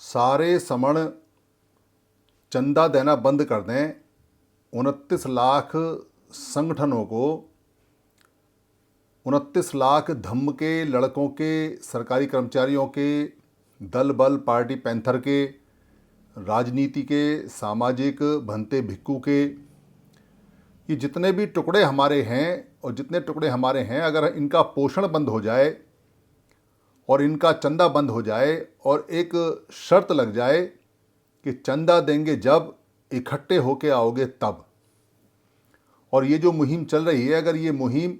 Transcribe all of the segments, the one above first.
सारे समण चंदा देना बंद कर दें। 29 लाख संगठनों को, 29 लाख धम्म के, लड़कों के, सरकारी कर्मचारियों के, दल बल पार्टी पैंथर के, राजनीति के, सामाजिक भंते भिक्खू के, ये जितने भी टुकड़े हमारे हैं और जितने टुकड़े हमारे हैं, अगर इनका पोषण बंद हो जाए और इनका चंदा बंद हो जाए और एक शर्त लग जाए कि चंदा देंगे जब, इकट्ठे होके आओगे तब। और ये जो मुहिम चल रही है, अगर ये मुहिम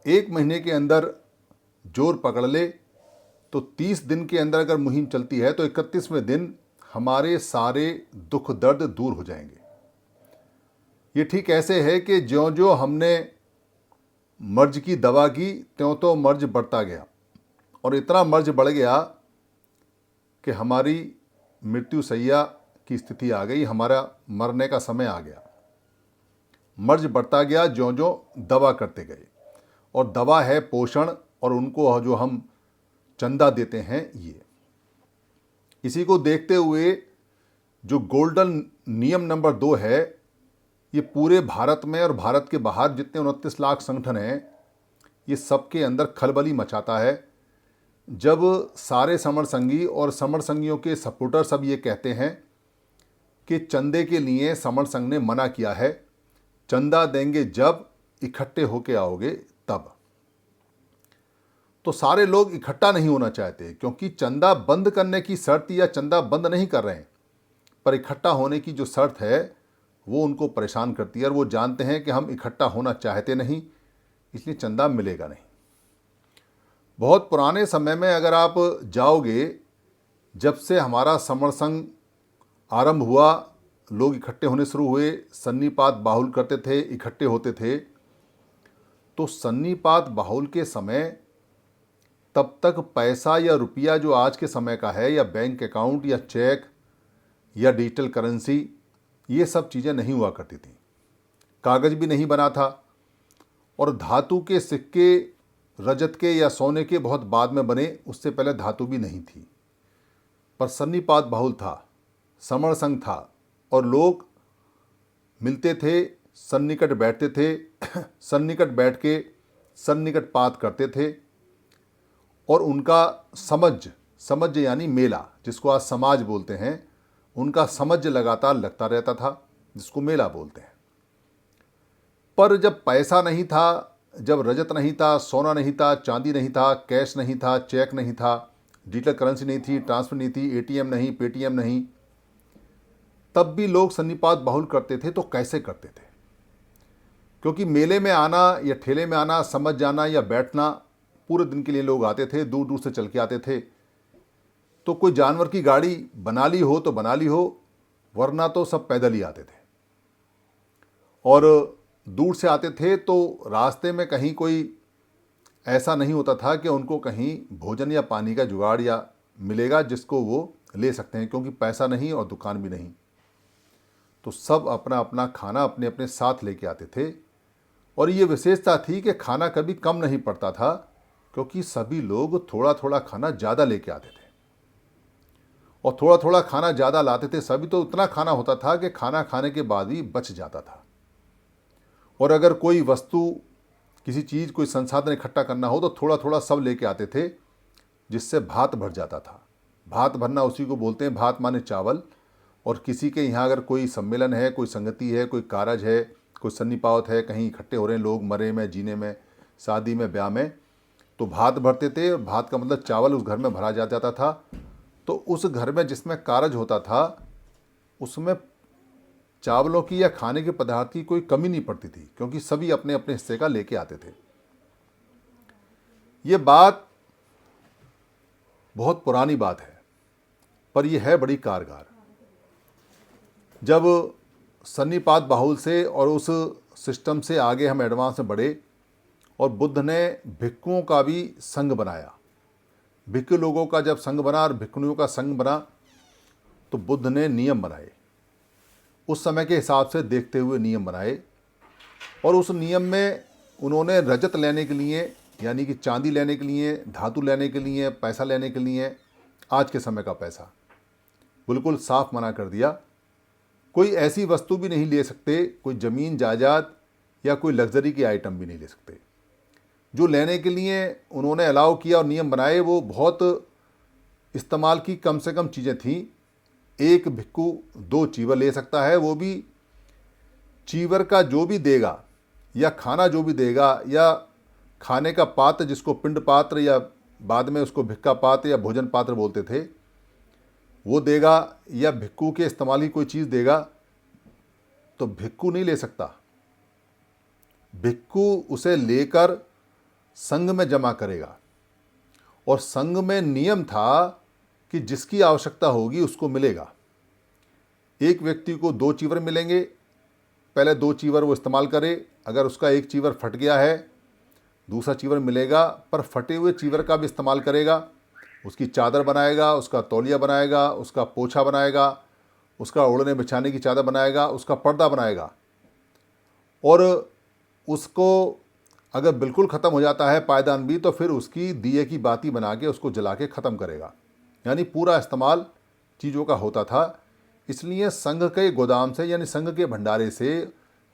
1 महीने के अंदर जोर पकड़ ले तो 30 दिन के अंदर अगर मुहिम चलती है तो 31वें दिन हमारे सारे दुख दर्द दूर हो जाएंगे। ये ठीक ऐसे है कि ज्यों ज्यों हमने मर्ज की दवा की त्यों तो मर्ज बढ़ता गया और इतना मर्ज बढ़ गया कि हमारी मृत्यु सैया की स्थिति आ गई, हमारा मरने का समय आ गया। मर्ज बढ़ता गया ज्यों ज्यों दवा करते गए, और दवा है पोषण, और उनको जो हम चंदा देते हैं ये। इसी को देखते हुए जो गोल्डन नियम नंबर 2 है, ये पूरे भारत में और भारत के बाहर जितने 29 लाख संगठन हैं, ये सबके अंदर खलबली मचाता है जब सारे समर संघी और समर संघियों के सपोर्टर सब ये कहते हैं कि चंदे के लिए समर संघ ने मना किया है, चंदा देंगे जब, इकट्ठे होके आओगे तब। तो सारे लोग इकट्ठा नहीं होना चाहते, क्योंकि चंदा बंद करने की शर्त या चंदा बंद नहीं कर रहे हैं, पर इकट्ठा होने की जो शर्त है वो उनको परेशान करती है, और वो जानते हैं कि हम इकट्ठा होना चाहते नहीं, इसलिए चंदा मिलेगा नहीं। बहुत पुराने समय में अगर आप जाओगे, जब से हमारा समर संघ आरंभ हुआ, लोग इकट्ठे होने शुरू हुए, सन्नीपात बाहुल करते थे, इकट्ठे होते थे, तो सन्नीपात बाहुल के समय तब तक पैसा या रुपया जो आज के समय का है, या बैंक अकाउंट या चेक या डिजिटल करेंसी, ये सब चीज़ें नहीं हुआ करती थी। कागज़ भी नहीं बना था, और धातु के सिक्के रजत के या सोने के बहुत बाद में बने, उससे पहले धातु भी नहीं थी। पर सन्नीपात बाहुल था, समर संघ था, और लोग मिलते थे, सन्निकट बैठते थे, सन्निकट बैठ के सन्निकट पात करते थे, और उनका समझ यानी मेला, जिसको आज समाज बोलते हैं, उनका समझ लगातार लगता रहता था, जिसको मेला बोलते हैं। पर जब पैसा नहीं था, जब रजत नहीं था, सोना नहीं था, चांदी नहीं था, कैश नहीं था, चेक नहीं था, डिजिटल करेंसी नहीं थी, ट्रांसफर नहीं थी, एटीएम नहीं, पेटीएम नहीं, तब भी लोग सन्निपात बाहुल करते थे। तो कैसे करते थे? क्योंकि मेले में आना या ठेले में आना, समझ जाना या बैठना, पूरे दिन के लिए लोग आते थे, दूर दूर से चल के आते थे। तो कोई जानवर की गाड़ी बना ली हो तो बना ली हो, वरना तो सब पैदल ही आते थे। और दूर से आते थे तो रास्ते में कहीं कोई ऐसा नहीं होता था कि उनको कहीं भोजन या पानी का जुगाड़ या मिलेगा जिसको वो ले सकते हैं, क्योंकि पैसा नहीं और दुकान भी नहीं। तो सब अपना अपना खाना अपने अपने साथ लेके आते थे, और ये विशेषता थी कि खाना कभी कम नहीं पड़ता था, क्योंकि सभी लोग थोड़ा थोड़ा खाना ज़्यादा लेके आते थे, और थोड़ा थोड़ा खाना ज़्यादा लाते थे सभी, तो उतना खाना होता था कि खाना खाने के बाद ही बच जाता था। और अगर कोई वस्तु, किसी चीज़, कोई संसाधन इकट्ठा करना हो तो थोड़ा थोड़ा सब लेके आते थे, जिससे भात भर जाता था। भात भरना उसी को बोलते हैं, भात माने चावल। और किसी के यहाँ अगर कोई सम्मेलन है, कोई संगति है, कोई कारज है, कोई सन्निपात है, कहीं इकट्ठे हो रहे हैं लोग, मरे में, जीने में, शादी में, ब्याह में, तो भात भरते थे। और भात का मतलब चावल उस घर में भरा जाता था। तो उस घर में जिसमें कारज होता था, उसमें चावलों की या खाने के पदार्थ की कोई कमी नहीं पड़ती थी, क्योंकि सभी अपने अपने हिस्से का लेके आते थे। ये बात बहुत पुरानी बात है, पर यह है बड़ी कारगर। जब सन्निपात बाहुल से और उस सिस्टम से आगे हम एडवांस में बढ़े, और बुद्ध ने भिक्खुओं का भी संघ बनाया। भिक्खु लोगों का जब संघ बना और भिक्खुनियों का संघ बना, तो बुद्ध ने नियम बनाए, उस समय के हिसाब से देखते हुए नियम बनाए। और उस नियम में उन्होंने रजत लेने के लिए, यानी कि चांदी लेने के लिए, धातु लेने के लिए, पैसा लेने के लिए, आज के समय का पैसा, बिल्कुल साफ मना कर दिया। कोई ऐसी वस्तु भी नहीं ले सकते, कोई ज़मीन जायदाद या कोई लग्जरी की आइटम भी नहीं ले सकते। जो लेने के लिए उन्होंने अलाउ किया और नियम बनाए वो बहुत इस्तेमाल की कम से कम चीज़ें थीं। एक भिक्खू 2 चीवर ले सकता है, वो भी चीवर का जो भी देगा या खाना जो भी देगा या खाने का पात्र जिसको पिंड पात्र या बाद में उसको भिक्खा पात्र या भोजन पात्र बोलते थे वो देगा, या भिक्खू के इस्तेमाल की कोई चीज़ देगा तो भिक्खू नहीं ले सकता। भिक्खू उसे लेकर संघ में जमा करेगा और संघ में नियम था कि जिसकी आवश्यकता होगी उसको मिलेगा। एक व्यक्ति को 2 चीवर मिलेंगे, पहले 2 चीवर वो इस्तेमाल करे, अगर उसका एक चीवर फट गया है दूसरा चीवर मिलेगा, पर फटे हुए चीवर का भी इस्तेमाल करेगा, उसकी चादर बनाएगा, उसका तौलिया बनाएगा, उसका पोछा बनाएगा, उसका ओढ़ने बिछाने की चादर बनाएगा, उसका पर्दा बनाएगा। और उसको अगर बिल्कुल ख़त्म हो जाता है पायदान भी तो फिर उसकी दिए की बाती बना के उसको जला के ख़त्म करेगा। यानी पूरा इस्तेमाल चीज़ों का होता था। इसलिए संघ के गोदाम से यानी संघ के भंडारे से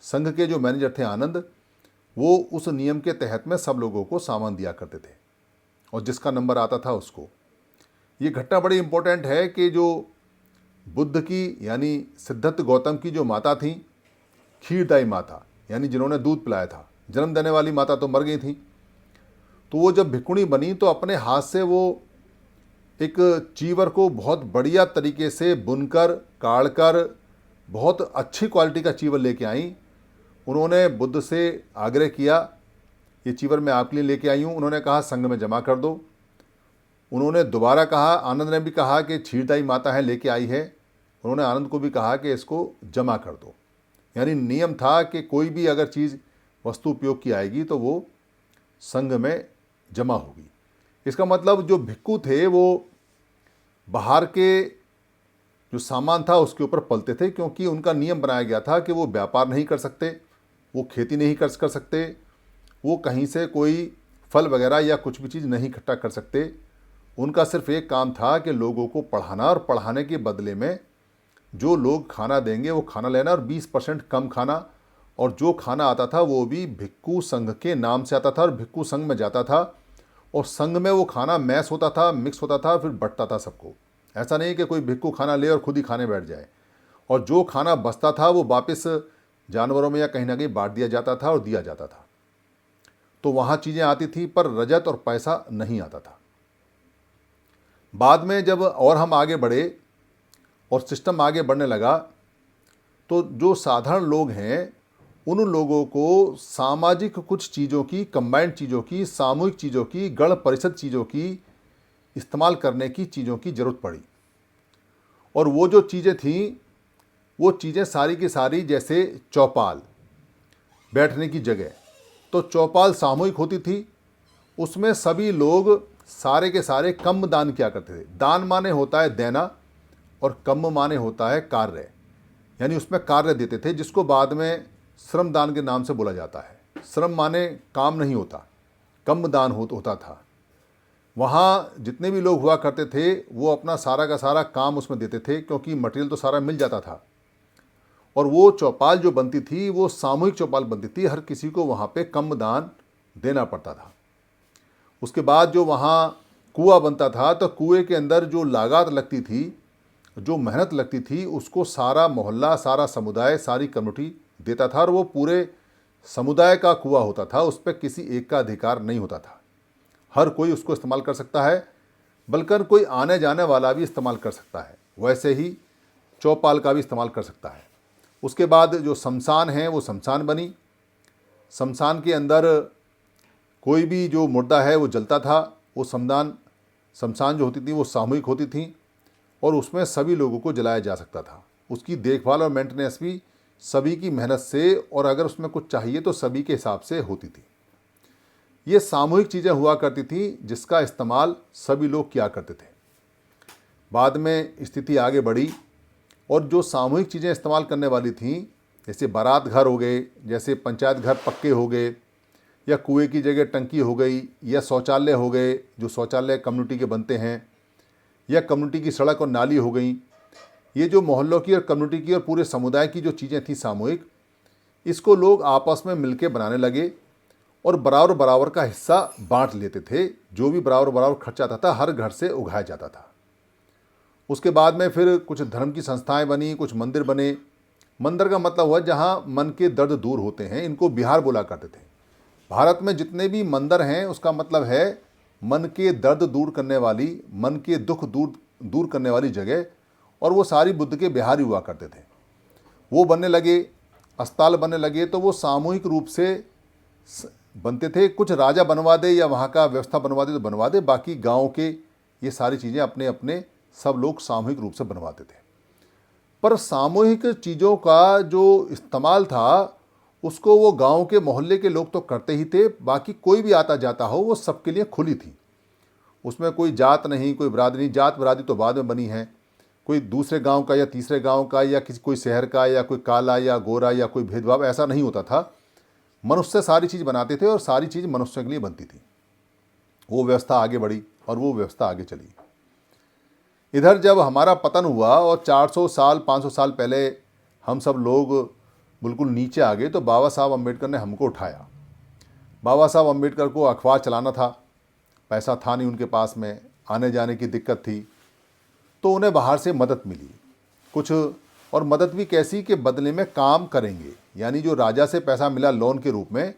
संघ के जो मैनेजर थे आनंद, वो उस नियम के तहत में सब लोगों को सामान दिया करते थे और जिसका नंबर आता था उसको। ये घटना बड़ी इम्पोर्टेंट है कि जो बुद्ध की यानी सिद्धार्थ गौतम की जो माता थी, खीरदाई माता, यानी जिन्होंने दूध पिलाया था, जन्म देने वाली माता तो मर गई थी, तो वो जब भिक्षुणी बनी तो अपने हाथ से वो एक चीवर को बहुत बढ़िया तरीके से बुनकर काढ़कर बहुत अच्छी क्वालिटी का चीवर लेके आई। उन्होंने बुद्ध से आग्रह किया, ये चीवर मैं आपके लिए लेके आई हूँ। उन्होंने कहा संघ में जमा कर दो। उन्होंने दोबारा कहा, आनंद ने भी कहा कि क्षीरदाई माता है लेके आई है। उन्होंने आनंद को भी कहा कि इसको जमा कर दो। यानी नियम था कि कोई भी अगर चीज़ वस्तु उपयोग की आएगी तो वो संघ में जमा होगी। इसका मतलब जो भिक्खु थे वो बाहर के जो सामान था उसके ऊपर पलते थे, क्योंकि उनका नियम बनाया गया था कि वो व्यापार नहीं कर सकते, वो खेती नहीं कर सकते, वो कहीं से कोई फल वगैरह या कुछ भी चीज़ नहीं इकट्ठा कर सकते। उनका सिर्फ एक काम था कि लोगों को पढ़ाना और पढ़ाने के बदले में जो लोग खाना देंगे वो खाना लेना और 20% कम खाना, और जो खाना आता था वो भी भिक्खु संघ के नाम से आता था और भिक्खु संघ में जाता था और संघ में वो खाना मैस होता था, मिक्स होता था, फिर बंटता था सबको। ऐसा नहीं कि कोई भिक्खु खाना ले और खुद ही खाने बैठ जाए। और जो खाना बचता था वो वापस जानवरों में या कहीं ना कहीं बांट दिया जाता था और दिया जाता था। तो वहाँ चीज़ें आती थी पर रजत और पैसा नहीं आता था। बाद में जब और हम आगे बढ़े और सिस्टम आगे बढ़ने लगा तो जो साधारण लोग हैं उन लोगों को सामाजिक कुछ चीज़ों की, कंबाइंड चीज़ों की, सामूहिक चीज़ों की, गण परिषद चीज़ों की इस्तेमाल करने की चीज़ों की ज़रूरत पड़ी। और वो जो चीज़ें थीं वो चीज़ें सारी की सारी, जैसे चौपाल, बैठने की जगह, तो चौपाल सामूहिक होती थी। उसमें सभी लोग सारे के सारे कम दान किया करते थे। दान माने होता है देना और कम माने होता है कार्य, यानी उसमें कार्य देते थे, जिसको बाद में श्रम दान के नाम से बोला जाता है। श्रम माने काम नहीं होता, कम दान होता था। वहाँ जितने भी लोग हुआ करते थे वो अपना सारा का सारा काम उसमें देते थे, क्योंकि मटेरियल तो सारा मिल जाता था। और वो चौपाल जो बनती थी वो सामूहिक चौपाल बनती थी, हर किसी को वहाँ पे कम दान देना पड़ता था। उसके बाद जो वहाँ कुआं बनता था तो कुएं के अंदर जो लागत लगती थी, जो मेहनत लगती थी, उसको सारा मोहल्ला, सारा समुदाय, सारी कम्युनिटी देता था। और वो पूरे समुदाय का कुआं होता था, उस पर किसी एक का अधिकार नहीं होता था। हर कोई उसको इस्तेमाल कर सकता है, बल्कि कोई आने जाने वाला भी इस्तेमाल कर सकता है। वैसे ही चौपाल का भी इस्तेमाल कर सकता है। उसके बाद जो शमशान है वो शमशान बनी। शमशान के अंदर कोई भी जो मुर्दा है वो जलता था। वो शमशान जो होती थी वो सामूहिक होती थी और उसमें सभी लोगों को जलाया जा सकता था। उसकी देखभाल और मेंटेनेंस भी सभी की मेहनत से, और अगर उसमें कुछ चाहिए तो सभी के हिसाब से होती थी। ये सामूहिक चीज़ें हुआ करती थी जिसका इस्तेमाल सभी लोग किया करते थे। बाद में स्थिति आगे बढ़ी और जो सामूहिक चीज़ें इस्तेमाल करने वाली थीं, जैसे बारात घर हो गए, जैसे पंचायत घर पक्के हो गए, या कुएं की जगह टंकी हो गई, या शौचालय हो गए जो शौचालय कम्युनिटी के बनते हैं, या कम्युनिटी की सड़क और नाली हो गई, ये जो मोहल्लों की और कम्युनिटी की और पूरे समुदाय की जो चीज़ें थी सामूहिक, इसको लोग आपस में मिलके बनाने लगे और बराबर बराबर का हिस्सा बांट लेते थे। जो भी बराबर बराबर खर्चा आता था हर घर से उगाया जाता था। उसके बाद में फिर कुछ धर्म की संस्थाएं बनी, कुछ मंदिर बने। मंदिर का मतलब हुआ जहाँ मन के दर्द दूर होते हैं, इनको बिहार बोला करते थे। भारत में जितने भी मंदिर हैं उसका मतलब है मन के दर्द दूर करने वाली, मन के दुख दूर दूर करने वाली जगह, और वो सारी बुद्ध के बिहार ही हुआ करते थे। वो बनने लगे, अस्पताल बनने लगे, तो वो सामूहिक रूप से बनते थे। कुछ राजा बनवा दे या वहाँ का व्यवस्था बनवा दे तो बनवा दे, बाकी गाँव के ये सारी चीज़ें अपने अपने सब लोग सामूहिक रूप से बनवाते थे। पर सामूहिक चीज़ों का जो इस्तेमाल था उसको वो गांव के मोहल्ले के लोग तो करते ही थे, बाकी कोई भी आता जाता हो वो सबके लिए खुली थी। उसमें कोई जात नहीं, कोई बिरादरी। जात बिरादरी तो बाद में बनी है। कोई दूसरे गांव का या तीसरे गांव का या किसी कोई शहर का या कोई काला या गोरा या कोई भेदभाव ऐसा नहीं होता था। मनुष्य सारी चीज़ बनाते थे और सारी चीज़ मनुष्य के लिए बनती थी। वो व्यवस्था आगे बढ़ी और वो व्यवस्था आगे चली। इधर जब हमारा पतन हुआ और 400 साल 500 साल पहले हम सब लोग बिल्कुल नीचे आ गए, तो बाबा साहब अम्बेडकर ने हमको उठाया। बाबा साहब अम्बेडकर को अखबार चलाना था, पैसा था नहीं उनके पास में, आने जाने की दिक्कत थी, तो उन्हें बाहर से मदद मिली कुछ। और मदद भी कैसी कि बदले में काम करेंगे। यानी जो राजा से पैसा मिला लोन के रूप में,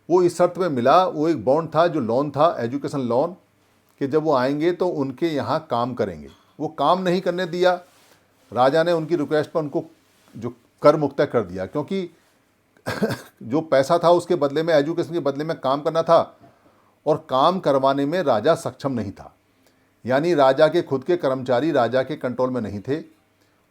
वो इस शर्त में मिला, वो एक बॉन्ड था जो लोन था, एजुकेशन लोन, कि जब वो आएंगे तो उनके यहाँ काम करेंगे। वो काम नहीं करने दिया। राजा ने उनकी रिक्वेस्ट पर उनको जो कर मुक्त कर दिया, क्योंकि जो पैसा था उसके बदले में, एजुकेशन के बदले में काम करना था, और काम करवाने में राजा सक्षम नहीं था। यानी राजा के खुद के कर्मचारी राजा के कंट्रोल में नहीं थे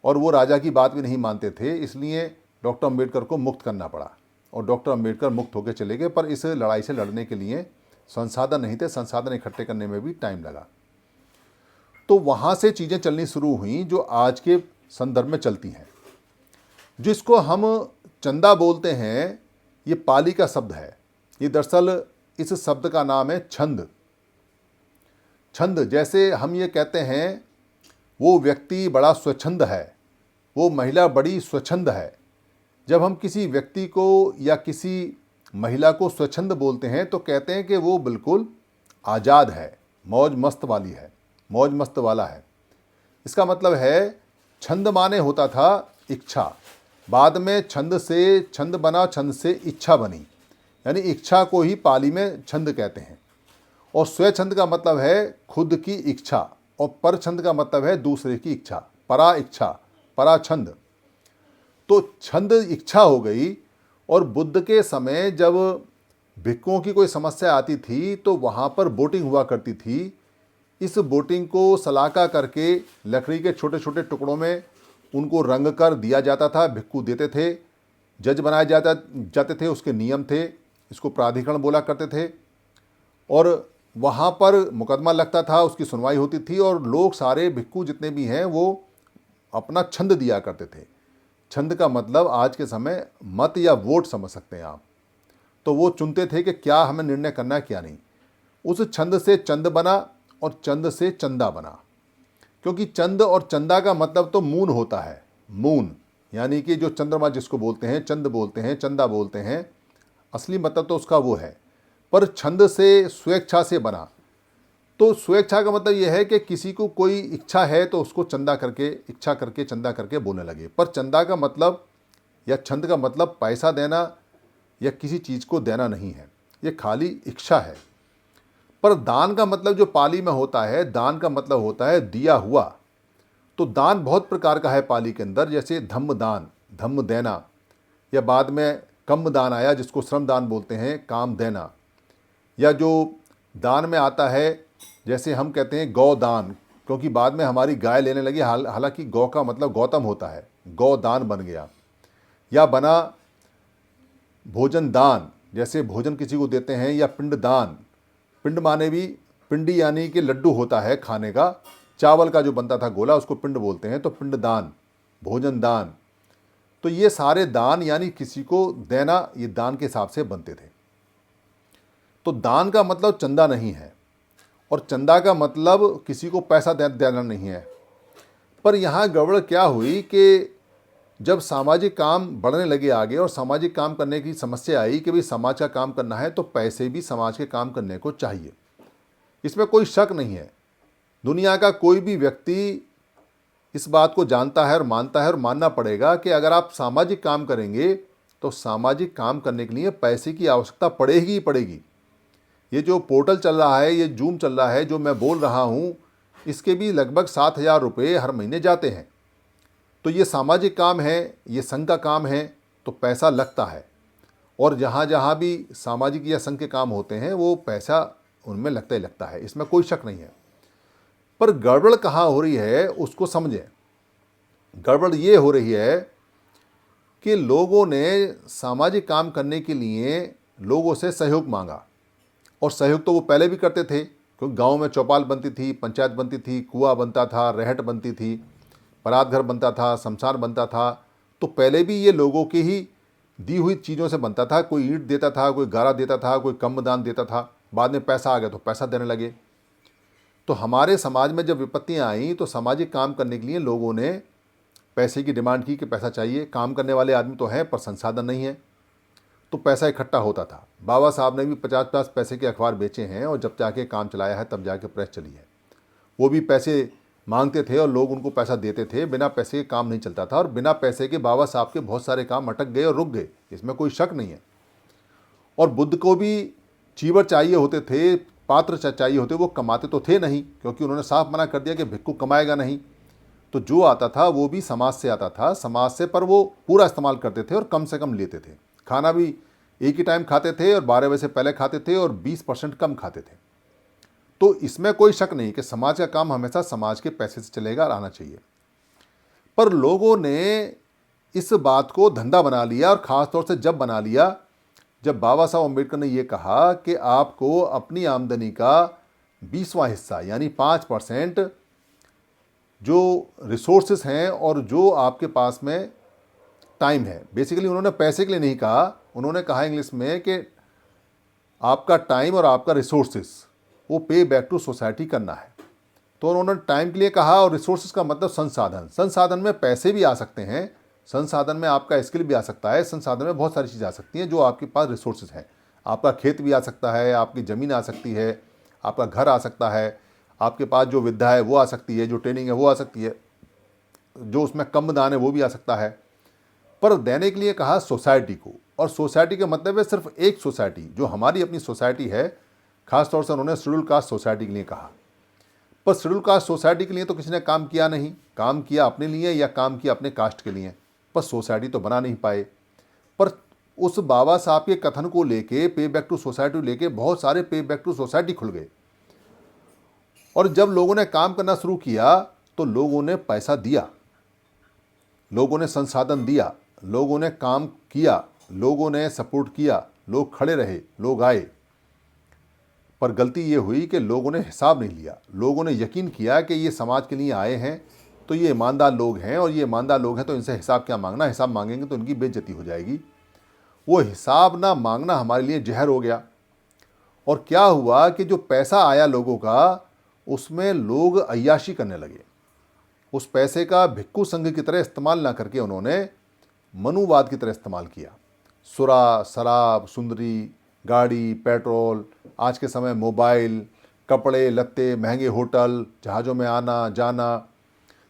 और वो राजा की बात भी नहीं मानते थे। इसलिए डॉक्टर अम्बेडकर को मुक्त करना पड़ा और डॉक्टर अम्बेडकर मुक्त होकर चले गए। पर इस लड़ाई से लड़ने के लिए संसाधन नहीं थे, संसाधन इकट्ठे करने में भी टाइम लगा। तो वहाँ से चीज़ें चलनी शुरू हुई जो आज के संदर्भ में चलती हैं। जिसको हम चंदा बोलते हैं, ये पाली का शब्द है। ये दरअसल इस शब्द का नाम है छंद। छंद, जैसे हम ये कहते हैं वो व्यक्ति बड़ा स्वच्छंद है, वो महिला बड़ी स्वच्छंद है। जब हम किसी व्यक्ति को या किसी महिला को स्वच्छंद बोलते हैं तो कहते हैं कि वो बिल्कुल आज़ाद है, मौज मस्त वाली है, मौज मस्त वाला है। इसका मतलब है छंद माने होता था इच्छा, बाद में छंद से छंद बना, छंद से इच्छा बनी। यानी इच्छा को ही पाली में छंद कहते हैं। और स्वच्छंद का मतलब है खुद की इच्छा, और पर छंद का मतलब है दूसरे की इच्छा, परा इच्छा, परा छंद। तो छंद इच्छा हो गई। और बुद्ध के समय जब भिक्षुओं की कोई समस्या आती थी तो वहाँ पर बोटिंग हुआ करती थी। इस बोटिंग को सलाका करके लकड़ी के छोटे छोटे टुकड़ों में उनको रंग कर दिया जाता था, भिक्षु देते थे, जज बनाए जाते थे, उसके नियम थे, इसको प्राधिकरण बोला करते थे। और वहाँ पर मुकदमा लगता था, उसकी सुनवाई होती थी और लोग सारे भिक्षु जितने भी हैं वो अपना छंद दिया करते थे। छंद का मतलब आज के समय मत या वोट समझ सकते हैं आप। तो वो चुनते थे कि क्या हमें निर्णय करना है क्या नहीं। उस छंद से चंद बना और चंद से चंदा बना, क्योंकि चंद और चंदा का मतलब तो मून होता है। मून यानी कि जो चंद्रमा जिसको बोलते हैं, चंद बोलते हैं, चंदा बोलते हैं, असली मतलब तो उसका वो है। पर छंद से स्वेच्छा से बना, तो स्वेच्छा का मतलब यह है कि किसी को कोई इच्छा है तो उसको चंदा करके, इच्छा करके, चंदा करके बोलने लगे। पर चंदा का मतलब या छंद का मतलब पैसा देना या किसी चीज़ को देना नहीं है, ये खाली इच्छा है। पर दान का मतलब जो पाली में होता है, दान का मतलब होता है दिया हुआ। तो दान बहुत प्रकार का है पाली के अंदर, जैसे धम्म दान, धम्म देना, या बाद में कम्म दान आया जिसको श्रम दान बोलते हैं, काम देना। या जो दान में आता है जैसे हम कहते हैं गौ दान, क्योंकि बाद में हमारी गाय लेने लगी, हालांकि गौ का मतलब गौतम होता है, गौ दान बन गया। या बना भोजन दान, जैसे भोजन किसी को देते हैं। या पिंड दान, पिंड माने भी पिंडी यानी कि लड्डू होता है खाने का, चावल का जो बनता था गोला, उसको पिंड बोलते हैं। तो पिंड दान, भोजन दान। तो ये सारे दान यानी किसी को देना, ये दान के हिसाब से बनते थे। तो दान का मतलब चंदा नहीं है और चंदा का मतलब किसी को पैसा देना नहीं है। पर यहाँ गड़बड़ क्या हुई कि जब सामाजिक काम बढ़ने लगे आगे और सामाजिक काम करने की समस्या आई कि भाई समाज का काम करना है तो पैसे भी समाज के काम करने को चाहिए, इसमें कोई शक नहीं है। दुनिया का कोई भी व्यक्ति इस बात को जानता है और मानता है और मानना पड़ेगा कि अगर आप सामाजिक काम करेंगे तो सामाजिक काम करने के लिए पैसे की आवश्यकता पड़ेगी ही पड़ेगी। ये जो पोर्टल चल रहा है, ये जूम चल रहा है, जो मैं बोल रहा हूँ, इसके भी लगभग 7,000 रुपये हर महीने जाते हैं। तो ये सामाजिक काम है, ये संघ का काम है, तो पैसा लगता है। और जहाँ जहाँ भी सामाजिक या संघ के काम होते हैं वो पैसा उनमें लगता ही लगता है, इसमें कोई शक नहीं है। पर गड़बड़ कहाँ हो रही है उसको समझें। गड़बड़ ये हो रही है कि लोगों ने सामाजिक काम करने के लिए लोगों से सहयोग मांगा, और सहयोग तो वो पहले भी करते थे, क्योंकि गांव में चौपाल बनती थी, पंचायत बनती थी, कुआं बनता था, रहट बनती थी, परात घर बनता था, शमशान बनता था। तो पहले भी ये लोगों की ही दी हुई चीज़ों से बनता था। कोई ईंट देता था, कोई गारा देता था, कोई कम दान देता था। बाद में पैसा आ गया तो पैसा देने लगे। तो हमारे समाज में जब विपत्तियाँ आईं तो सामाजिक काम करने के लिए लोगों ने पैसे की डिमांड की कि पैसा चाहिए। काम करने वाले आदमी तो हैं पर संसाधन नहीं है, तो पैसा इकट्ठा होता था। बाबा साहब ने भी 50-50 पैसे के अखबार बेचे हैं और जब जाके काम चलाया है तब जाके प्रेस चली है। वो भी पैसे मांगते थे और लोग उनको पैसा देते थे। बिना पैसे के काम नहीं चलता था, और बिना पैसे के बाबा साहब के बहुत सारे काम अटक गए और रुक गए, इसमें कोई शक नहीं है। और बुद्ध को भी चीवर चाहिए होते थे, पात्र चाहिए होते, वो कमाते तो थे नहीं, क्योंकि उन्होंने साफ मना कर दिया कि भिक्खु कमाएगा नहीं। तो जो आता था वो भी समाज से आता था, समाज से, पर वो पूरा इस्तेमाल करते थे और कम से कम लेते थे। खाना भी एक ही टाइम खाते थे और 12 बजे से पहले खाते थे और 20% कम खाते थे। तो इसमें कोई शक नहीं कि समाज का काम हमेशा समाज के पैसे से चलेगा और आना चाहिए। पर लोगों ने इस बात को धंधा बना लिया, और ख़ास तौर से जब बना लिया जब बाबा साहब अम्बेडकर ने ये कहा कि आपको अपनी आमदनी का 20वां हिस्सा यानी 5% जो रिसोर्सेस हैं और जो आपके पास में टाइम है, बेसिकली उन्होंने पैसे के लिए नहीं कहा, उन्होंने कहा इंग्लिश में कि आपका टाइम और आपका रिसोर्सेस वो पे बैक टू सोसाइटी करना है। तो उन्होंने टाइम के लिए कहा, और रिसोर्सेज का मतलब संसाधन। संसाधन में पैसे भी आ सकते हैं, संसाधन में आपका स्किल भी आ सकता है, संसाधन में बहुत सारी चीज़ें आ सकती हैं जो आपके पास रिसोर्सेज हैं। आपका खेत भी आ सकता है, आपकी ज़मीन आ सकती है, आपका घर आ सकता है, आपके पास जो विद्या है वो आ सकती है, जो ट्रेनिंग है वो आ सकती है, जो उसमें कम दान है वो भी आ सकता है। पर देने के लिए कहा सोसाइटी को, और सोसाइटी का मतलब है सिर्फ एक सोसाइटी जो हमारी अपनी सोसाइटी है। खास तौर से उन्होंने शेड्यूल कास्ट सोसाइटी के लिए कहा, पर शेड्यूल कास्ट सोसाइटी के लिए तो किसी ने काम किया नहीं। काम किया अपने लिए या काम किया अपने कास्ट के लिए, पर सोसाइटी तो बना नहीं पाए। पर उस बाबा साहब के कथन को लेके, पे बैक टू सोसाइटी लेके, बहुत सारे पे बैक टू सोसाइटी खुल गए। और जब लोगों ने काम करना शुरू किया तो लोगों ने पैसा दिया, लोगों ने संसाधन दिया, लोगों ने काम किया, लोगों ने सपोर्ट किया, लोग खड़े रहे, लोग आए। पर गलती ये हुई कि लोगों ने हिसाब नहीं लिया। लोगों ने यकीन किया कि ये समाज के लिए आए हैं तो ये ईमानदार लोग हैं, और ये ईमानदार लोग हैं तो इनसे हिसाब क्या मांगना, हिसाब मांगेंगे तो इनकी बेइज्जती हो जाएगी। वो हिसाब ना मांगना हमारे लिए जहर हो गया। और क्या हुआ कि जो पैसा आया लोगों का, उसमें लोग अय्याशी करने लगे। उस पैसे का भिक्खु संघ की तरह इस्तेमाल ना करके उन्होंने मनुवाद की तरह इस्तेमाल किया। सुरा, शराब, सुंदरी, गाड़ी, पेट्रोल, आज के समय मोबाइल, कपड़े लत्ते, महंगे होटल, जहाज़ों में आना जाना,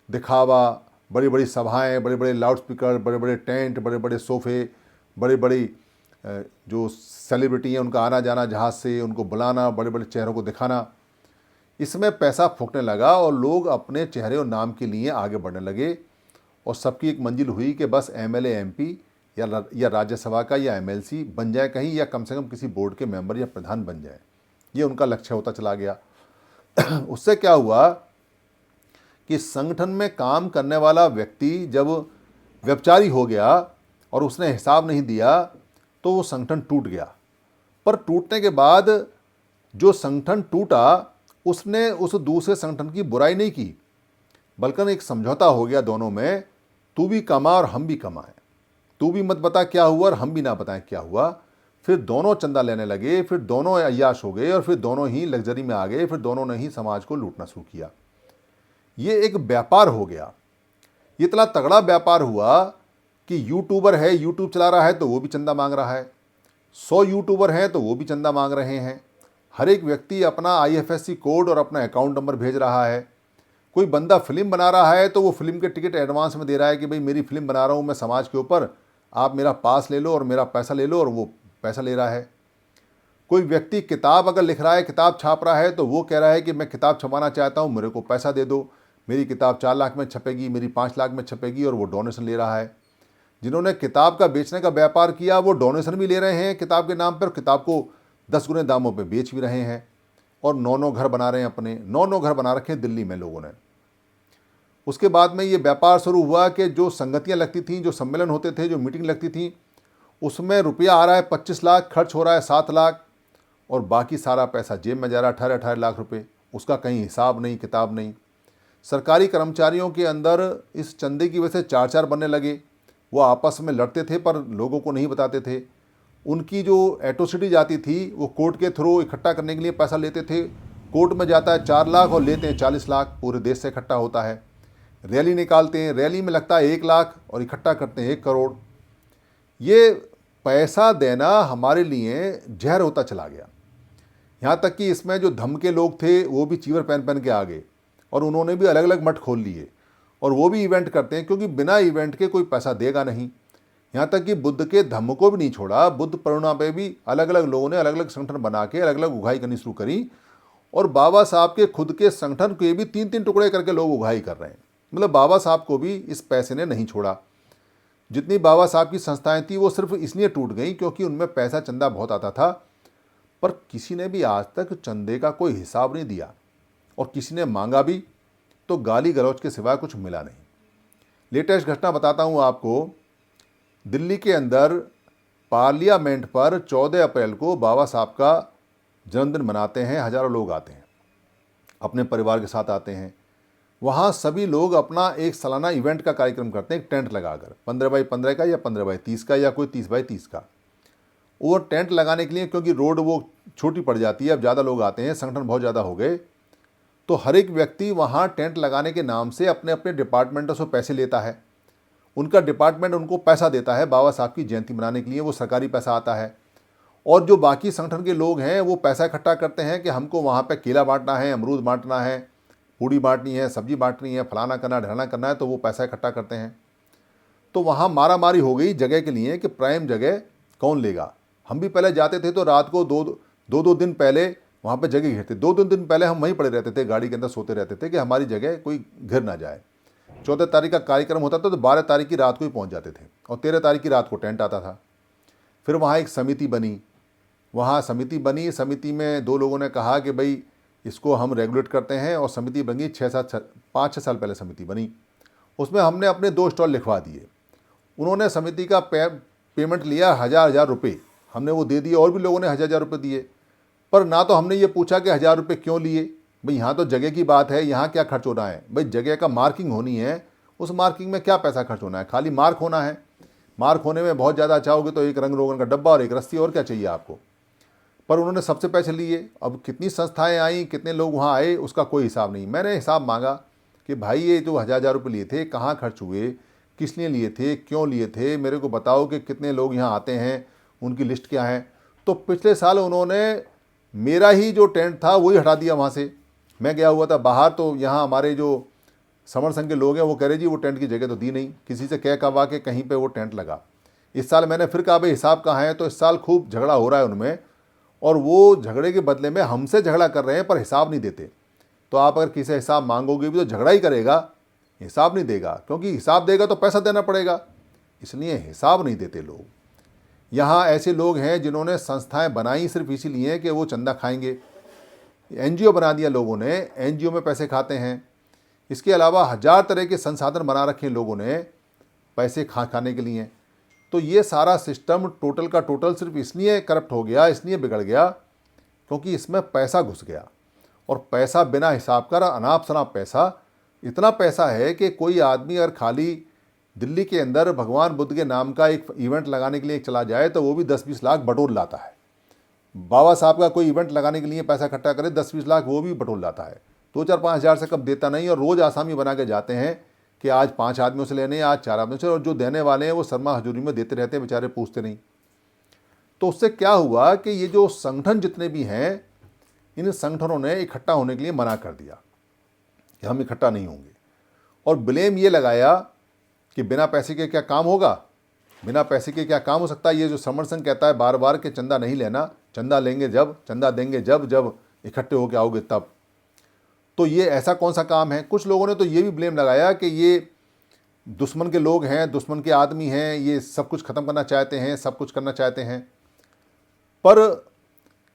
दिखावा, बड़ी बड़ी सभाएं, बड़े बड़े लाउडस्पीकर, बड़े बड़े टेंट, बड़े बड़े सोफ़े, बड़ी बड़ी जो सेलिब्रिटी हैं उनका आना जाना जहाज़ से, उनको बुलाना, बड़े बड़े चेहरों को दिखाना, इसमें पैसा फूकने लगा और लोग अपने चेहरे और नाम के लिए आगे बढ़ने लगे। और सबकी एक मंजिल हुई कि बस एमएलए, एमपी या राज्यसभा का या एमएलसी बन जाए कहीं, या कम से कम किसी बोर्ड के मेंबर या प्रधान बन जाए। ये उनका लक्ष्य होता चला गया। उससे क्या हुआ कि संगठन में काम करने वाला व्यक्ति जब व्यभिचारी हो गया और उसने हिसाब नहीं दिया तो वो संगठन टूट गया। पर टूटने के बाद जो संगठन टूटा उसने उस दूसरे संगठन की बुराई नहीं की, बल्कि एक समझौता हो गया दोनों में, तू भी कमा और हम भी कमाएं, तू भी मत बता क्या हुआ और हम भी ना बताएं क्या हुआ। फिर दोनों चंदा लेने लगे, फिर दोनों अय्याश हो गए और फिर दोनों ही लग्जरी में आ गए, फिर दोनों ने ही समाज को लूटना शुरू किया। ये एक व्यापार हो गया। ये इतना तगड़ा व्यापार हुआ कि यूट्यूबर है, यूट्यूब चला रहा है तो वो भी चंदा मांग रहा है, 100 यूट्यूबर हैं तो वो भी चंदा मांग रहे हैं। हर एक व्यक्ति अपना IFSC कोड और अपना अकाउंट नंबर भेज रहा है। कोई बंदा फिल्म बना रहा है तो वो फिल्म के टिकट एडवांस में दे रहा है कि भाई मेरी फिल्म बना रहा हूँ मैं समाज के ऊपर, आप मेरा पास ले लो और मेरा पैसा ले लो, और वो पैसा ले रहा है। कोई व्यक्ति किताब अगर लिख रहा है, किताब छाप रहा है, तो वो कह रहा है कि मैं किताब छपाना चाहता हूँ, मेरे को पैसा दे दो, मेरी किताब 4 लाख में छपेगी, मेरी 5 लाख में छपेगी, और वो डोनेशन ले रहा है। जिन्होंने किताब का बेचने का व्यापार किया वो डोनेशन भी ले रहे हैं किताब के नाम पर, किताब को 10 गुने दामों पे बेच भी रहे हैं, और 9 घर बना रहे हैं, अपने 9 घर बना रखे हैं दिल्ली में लोगों ने। उसके बाद में ये व्यापार शुरू हुआ कि जो संगतियां लगती थीं, जो सम्मेलन होते थे, जो मीटिंग लगती थी, उसमें रुपया आ रहा है 25 लाख, खर्च हो रहा है 7 लाख, और बाकी सारा पैसा जेब में जा रहा है 18-18 लाख रुपए। उसका कहीं हिसाब नहीं, किताब नहीं। सरकारी कर्मचारियों के अंदर इस चंदे की वजह से 4-4 बनने लगे। वो आपस में लड़ते थे पर लोगों को नहीं बताते थे। उनकी जो एट्रोसिटी जाती थी वो कोर्ट के थ्रू इकट्ठा करने के लिए पैसा लेते थे। कोर्ट में जाता है 4 लाख और लेते हैं 40 लाख, पूरे देश से इकट्ठा होता है। रैली निकालते हैं, रैली में लगता है 1 लाख और इकट्ठा करते हैं 1 करोड़। ये पैसा देना हमारे लिए जहर होता चला गया। यहाँ तक कि इसमें जो धम के लोग थे वो भी चीवर पहन पहन के आ गए, और उन्होंने भी अलग अलग मठ खोल लिए, और वो भी इवेंट करते हैं, क्योंकि बिना इवेंट के कोई पैसा देगा नहीं। यहाँ तक कि बुद्ध के धम्म को भी नहीं छोड़ा, बुद्ध पूर्णिमा पे भी अलग अलग लोगों ने अलग अलग संगठन बना के अलग अलग उगाही करनी शुरू करी, और बाबा साहब के खुद के संगठन के भी 3-3 टुकड़े करके लोग उगाही कर रहे हैं। मतलब बाबा साहब को भी इस पैसे ने नहीं छोड़ा। जितनी बाबा साहब की संस्थाएं थी वो सिर्फ इसलिए टूट गई क्योंकि उनमें पैसा चंदा बहुत आता था, पर किसी ने भी आज तक चंदे का कोई हिसाब नहीं दिया, और किसी ने मांगा भी तो गाली गलौज के सिवा कुछ मिला नहीं। लेटेस्ट घटना बताता हूँ आपको। दिल्ली के अंदर पार्लियामेंट पर 14 अप्रैल को बाबा साहब का जन्मदिन मनाते हैं। हज़ारों लोग आते हैं, अपने परिवार के साथ आते हैं। वहाँ सभी लोग अपना एक सालाना इवेंट का कार्यक्रम करते हैं, एक टेंट लगाकर 15x15 का या 15x30 का या कोई 30x30 का। वो टेंट लगाने के लिए, क्योंकि रोड वो छोटी पड़ जाती है, अब ज़्यादा लोग आते हैं, संगठन बहुत ज़्यादा हो गए, तो हर एक व्यक्ति वहाँ टेंट लगाने के नाम से अपने अपने डिपार्टमेंटों से पैसे लेता है। उनका डिपार्टमेंट उनको पैसा देता है बाबा साहब की जयंती मनाने के लिए, वो सरकारी पैसा आता है। और जो बाकी संगठन के लोग हैं वो पैसा इकट्ठा करते हैं कि हमको वहाँ पे केला बांटना है, अमरूद बांटना है, पूड़ी बांटनी है, सब्जी बांटनी है, फलाना करना ढलाना करना है, तो वो पैसा इकट्ठा करते हैं। तो वहाँ मारा मारी हो गई जगह के लिए कि प्राइम जगह कौन लेगा। हम भी पहले जाते थे तो रात को दो दिन पहले वहाँ पे जगह घेरते, 2 दिन पहले हम वहीं पड़े रहते थे, गाड़ी के अंदर सोते रहते थे कि हमारी जगह कोई घेर ना जाए। 14 तारीख का कार्यक्रम होता था तो 12 तारीख की रात को ही पहुँच जाते थे, और 13 तारीख की रात को टेंट आता था। फिर वहाँ एक समिति बनी, समिति में 2 लोगों ने कहा कि भाई इसको हम रेगुलेट करते हैं, और समिति बनी 5-6 साल पहले समिति बनी। उसमें हमने अपने 2 स्टॉल लिखवा दिए। उन्होंने समिति का पेमेंट लिया 1000 रुपये, हमने वो दे दिए, और भी लोगों ने 1000 रुपये दिए। पर ना तो हमने ये पूछा कि 1000 रुपये क्यों लिए, भाई यहाँ तो जगह की बात है, यहाँ क्या खर्च होना है। भाई जगह का मार्किंग होनी है, उस मार्किंग में क्या पैसा खर्च होना है, खाली मार्क होना है। मार्क होने में बहुत ज़्यादा चाहोगे तो एक रंग रोगन का डब्बा और एक रस्सी, और क्या चाहिए आपको। पर उन्होंने सबसे पैसे लिए। अब कितनी संस्थाएं आई, कितने लोग वहाँ आए, उसका कोई हिसाब नहीं। मैंने हिसाब मांगा कि भाई ये जो 1000 रुपये लिए थे कहाँ खर्च हुए, किस लिए लिए थे, क्यों लिए थे, मेरे को बताओ कि कितने लोग यहाँ आते हैं, उनकी लिस्ट क्या है। तो पिछले साल उन्होंने मेरा ही जो टेंट था वही हटा दिया वहाँ से। मैं गया हुआ था बाहर, तो यहाँ हमारे जो समर संघ के लोग हैं वो कह रहे जी वो टेंट की जगह तो दी नहीं, किसी से कह कवा के कहीं पे वो टेंट लगा। इस साल मैंने फिर कहा भाई हिसाब कहाँ है, तो इस साल खूब झगड़ा हो रहा है उनमें, और वो झगड़े के बदले में हमसे झगड़ा कर रहे हैं पर हिसाब नहीं देते। तो आप अगर किसी से हिसाब मांगोगे भी तो झगड़ा ही करेगा, हिसाब नहीं देगा, क्योंकि हिसाब देगा तो पैसा देना पड़ेगा, इसलिए हिसाब नहीं देते लोग। यहाँ ऐसे लोग हैं जिन्होंने संस्थाएं बनाई सिर्फ इसीलिए कि वो चंदा खाएंगे। NGO बना दिया लोगों ने, NGO में पैसे खाते हैं। इसके अलावा 1000 तरह के संसाधन बना रखे लोगों ने पैसे खाने के लिए। तो ये सारा सिस्टम टोटल का टोटल सिर्फ इसलिए करप्ट हो गया, इसलिए बिगड़ गया क्योंकि इसमें पैसा घुस गया, और पैसा बिना हिसाब का अनाप शनाप पैसा। इतना पैसा है कि कोई आदमी अगर खाली दिल्ली के अंदर भगवान बुद्ध के नाम का एक इवेंट लगाने के लिए चला जाए तो वो भी 10-20 लाख बटोर लाता है। बाबा साहब का कोई इवेंट लगाने के लिए पैसा इकट्ठा करे 10-20 लाख वो भी बटोर लाता है, 2-4-5 हज़ार से कम देता नहीं। और रोज़ आसामी बना के जाते हैं कि आज 5 आदमियों से लेने, आज 4 आदमियों से, और जो देने वाले हैं वो शर्मा हजूरी में देते रहते हैं, बेचारे पूछते नहीं। तो उससे क्या हुआ कि ये जो संगठन जितने भी हैं, इन संगठनों ने इकट्ठा होने के लिए मना कर दिया कि हम इकट्ठा नहीं होंगे, और ब्लेम ये लगाया कि बिना पैसे के क्या काम होगा, बिना पैसे के क्या काम हो सकता है। ये जो समर संघ कहता है बार बार कि चंदा नहीं लेना, चंदा लेंगे जब, चंदा देंगे जब जब इकट्ठे होके आओगे तब, तो ये ऐसा कौन सा काम है। कुछ लोगों ने तो ये भी ब्लेम लगाया कि ये दुश्मन के लोग हैं, दुश्मन के आदमी हैं, ये सब कुछ ख़त्म करना चाहते हैं, सब कुछ करना चाहते हैं। पर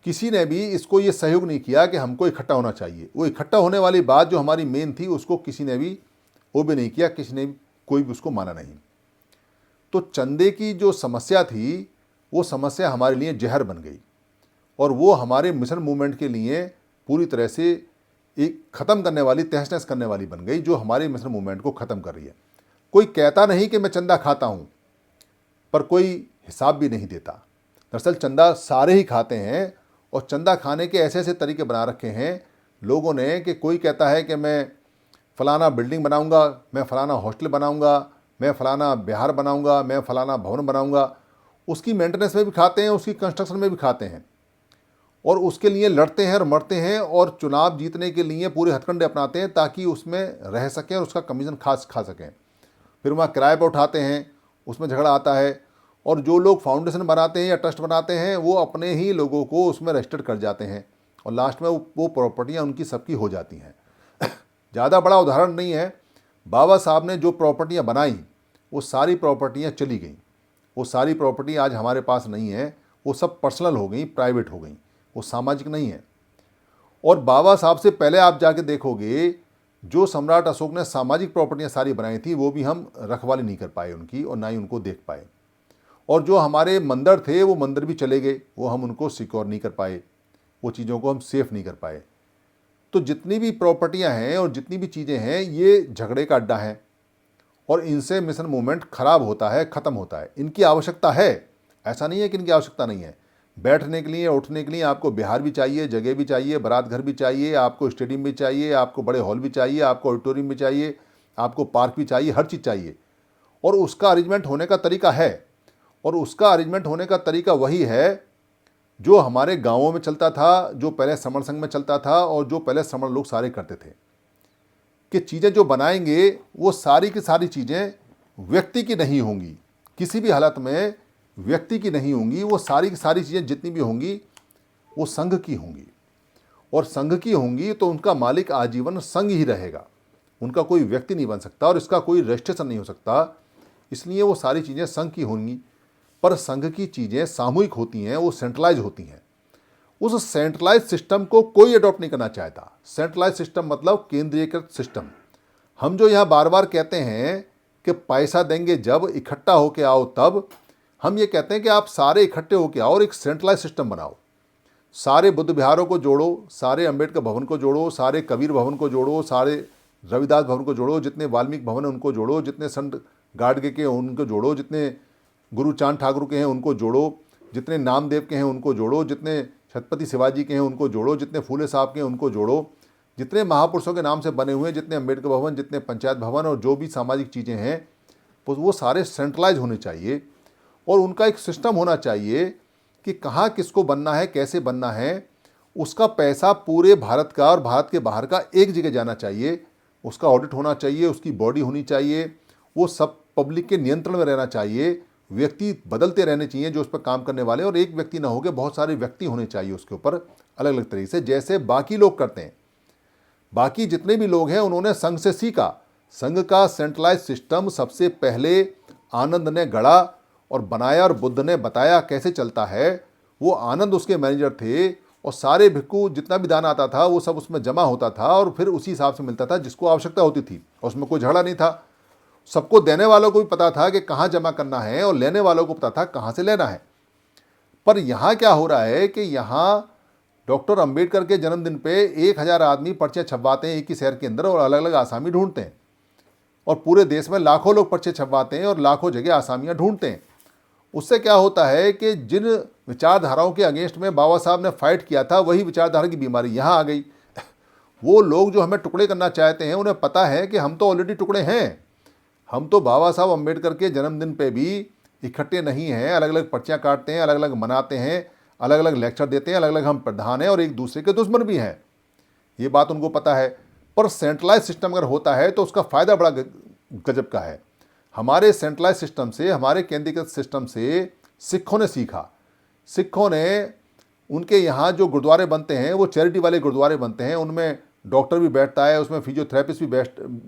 किसी ने भी इसको ये सहयोग नहीं किया कि हमको इकट्ठा होना चाहिए। वो इकट्ठा होने वाली बात जो हमारी मेन थी उसको किसी ने भी वो भी नहीं किया, किसी ने भी कोई भी उसको माना नहीं। तो चंदे की जो समस्या थी वो समस्या हमारे लिए जहर बन गई, और वो हमारे मिशन मूवमेंट के लिए पूरी तरह से एक ख़त्म करने वाली, तहस नहस करने वाली बन गई, जो हमारे मिशन मूवमेंट को ख़त्म कर रही है। कोई कहता नहीं कि मैं चंदा खाता हूँ, पर कोई हिसाब भी नहीं देता। दरअसल चंदा सारे ही खाते हैं, और चंदा खाने के ऐसे ऐसे तरीके बना रखे हैं लोगों ने कि कोई कहता है कि मैं फ़लाना बिल्डिंग बनाऊंगा, मैं फ़लाना हॉस्टल बनाऊंगा, मैं फ़लाना बिहार बनाऊंगा, मैं फ़लाना भवन बनाऊंगा। उसकी मेंटेनेंस में भी खाते हैं, उसकी कंस्ट्रक्शन में भी खाते हैं, और उसके लिए लड़ते हैं और मरते हैं, और चुनाव जीतने के लिए पूरे हथकंडे अपनाते हैं ताकि उसमें रह सकें और उसका कमीशन खा सकें। फिर वहाँ किराए पर उठाते हैं, उसमें झगड़ा आता है, और जो लोग फाउंडेशन बनाते हैं या ट्रस्ट बनाते हैं वो अपने ही लोगों को उसमें रजिस्टर कर जाते हैं, और लास्ट में वो प्रॉपर्टियाँ उनकी सबकी हो जाती हैं। ज़्यादा बड़ा उदाहरण नहीं है, बाबा साहब ने जो प्रॉपर्टियाँ बनाई वो सारी प्रॉपर्टियाँ चली गई। वो सारी प्रॉपर्टी आज हमारे पास नहीं है, वो सब पर्सनल हो गई, प्राइवेट हो गई, वो सामाजिक नहीं है। और बाबा साहब से पहले आप जाके देखोगे जो सम्राट अशोक ने सामाजिक प्रॉपर्टियाँ सारी बनाई थी वो भी हम रखवाली नहीं कर पाए उनकी, और ना ही उनको देख पाए। और जो हमारे मंदिर थे वो मंदिर भी चले गए, वो हम उनको सिक्योर नहीं कर पाए, वो चीज़ों को हम सेफ नहीं कर पाए। तो जितनी भी प्रॉपर्टियां हैं और जितनी भी चीज़ें हैं ये झगड़े का अड्डा है, और इनसे मिशन मूवमेंट खराब होता है, ख़त्म होता है। इनकी आवश्यकता है, ऐसा नहीं है कि इनकी आवश्यकता नहीं है। बैठने के लिए, उठने के लिए आपको बिहार भी चाहिए, जगह भी चाहिए, बारात घर भी चाहिए, आपको स्टेडियम भी चाहिए, आपको बड़े हॉल भी चाहिए, आपको ऑडिटोरियम भी चाहिए, आपको पार्क भी चाहिए, हर चीज़ चाहिए। और उसका अरेंजमेंट होने का तरीका है, और उसका अरेंजमेंट होने का तरीका वही है जो हमारे गांवों में चलता था, जो पहले समर संघ में चलता था, और जो पहले समर लोग सारे करते थे कि चीज़ें जो बनाएंगे वो सारी की सारी चीज़ें व्यक्ति की नहीं होंगी, किसी भी हालत में व्यक्ति की नहीं होंगी। वो सारी की सारी चीज़ें जितनी भी होंगी वो संघ की होंगी, और संघ की होंगी तो उनका मालिक आजीवन संघ ही रहेगा, उनका कोई व्यक्ति नहीं बन सकता, और इसका कोई रजिस्ट्रेशन नहीं हो सकता। इसलिए वो सारी चीज़ें संघ की होंगी। पर संघ की चीज़ें सामूहिक होती हैं, वो सेंट्रलाइज होती हैं। उस सेंट्रलाइज सिस्टम को कोई अडॉप्ट नहीं करना चाहता। सेंट्रलाइज सिस्टम मतलब केंद्रीयकृत सिस्टम। हम जो यहाँ बार बार कहते हैं कि पैसा देंगे जब, इकट्ठा होके आओ तब, हम ये कहते हैं कि आप सारे इकट्ठे होके आओ और एक सेंट्रलाइज सिस्टम बनाओ। सारे बुद्ध विहारों को जोड़ो, सारे अंबेडकर भवन को जोड़ो, सारे कबीर भवन को जोड़ो, सारे रविदास भवन को जोड़ो, जितने वाल्मीकि भवन है उनको जोड़ो, जितने संत गाडगे के उनको जोड़ो, जितने गुरु चांद ठाकुर के हैं उनको जोड़ो, जितने नामदेव के हैं उनको जोड़ो, जितने छत्रपति शिवाजी के हैं उनको जोड़ो, जितने फूले साहब के हैं उनको जोड़ो, जितने महापुरुषों के नाम से बने हुए, जितने अंबेडकर भवन, जितने पंचायत भवन और जो भी सामाजिक चीज़ें हैं वो सारे सेंट्रलाइज होने चाहिए, और उनका एक सिस्टम होना चाहिए कि कहाँ किसको बनना है, कैसे बनना है। उसका पैसा पूरे भारत का और भारत के बाहर का एक जगह जाना चाहिए, उसका ऑडिट होना चाहिए, उसकी बॉडी होनी चाहिए, वो सब पब्लिक के नियंत्रण में रहना चाहिए। व्यक्ति बदलते रहने चाहिए जो उस पर काम करने वाले, और एक व्यक्ति ना हो के बहुत सारे व्यक्ति होने चाहिए उसके ऊपर अलग अलग तरीके से, जैसे बाकी लोग करते हैं। बाकी जितने भी लोग हैं उन्होंने संघ से सीखा। संघ का सेंट्रलाइज सिस्टम सबसे पहले आनंद ने गढ़ा और बनाया, और बुद्ध ने बताया कैसे चलता है। वो आनंद उसके मैनेजर थे, और सारे भिक्खु जितना भी दान आता था वो सब उसमें जमा होता था, और फिर उसी हिसाब से मिलता था जिसको आवश्यकता होती थी, और उसमें कोई झगड़ा नहीं था। सबको देने वालों को भी पता था कि कहाँ जमा करना है, और लेने वालों को पता था कहाँ से लेना है। पर यहाँ क्या हो रहा है कि यहाँ डॉक्टर अंबेडकर के जन्मदिन पे 1000 आदमी पर्चे छपवाते हैं एक ही शहर के अंदर, और अलग अलग आसामी ढूंढते हैं, और पूरे देश में लाखों लोग पर्चे छपवाते हैं और लाखों जगह आसामियाँ ढूंढते हैं। उससे क्या होता है कि जिन विचारधाराओं के अगेंस्ट में बाबा साहब ने फाइट किया था वही विचारधारा की बीमारी यहाँ आ गई। वो लोग जो हमें टुकड़े करना चाहते हैं उन्हें पता है कि हम तो ऑलरेडी टुकड़े हैं, हम तो बाबा साहब अम्बेडकर के जन्मदिन पे भी इकट्ठे नहीं हैं, अलग अलग पर्चियाँ काटते हैं, अलग अलग मनाते हैं, अलग अलग लेक्चर देते हैं, अलग अलग हम प्रधान हैं और एक दूसरे के दुश्मन भी हैं, ये बात उनको पता है। पर सेंट्रलाइज सिस्टम अगर होता है तो उसका फ़ायदा बड़ा गजब का है। हमारे सेंट्रलाइज सिस्टम से, हमारे केंद्रीकृत सिस्टम से सिखों ने सीखा। सिखों ने, उनके यहाँ जो गुरुद्वारे बनते हैं वो चैरिटी वाले गुरुद्वारे बनते हैं, उनमें डॉक्टर भी बैठता है, उसमें फिजियोथेरेपिस्ट भी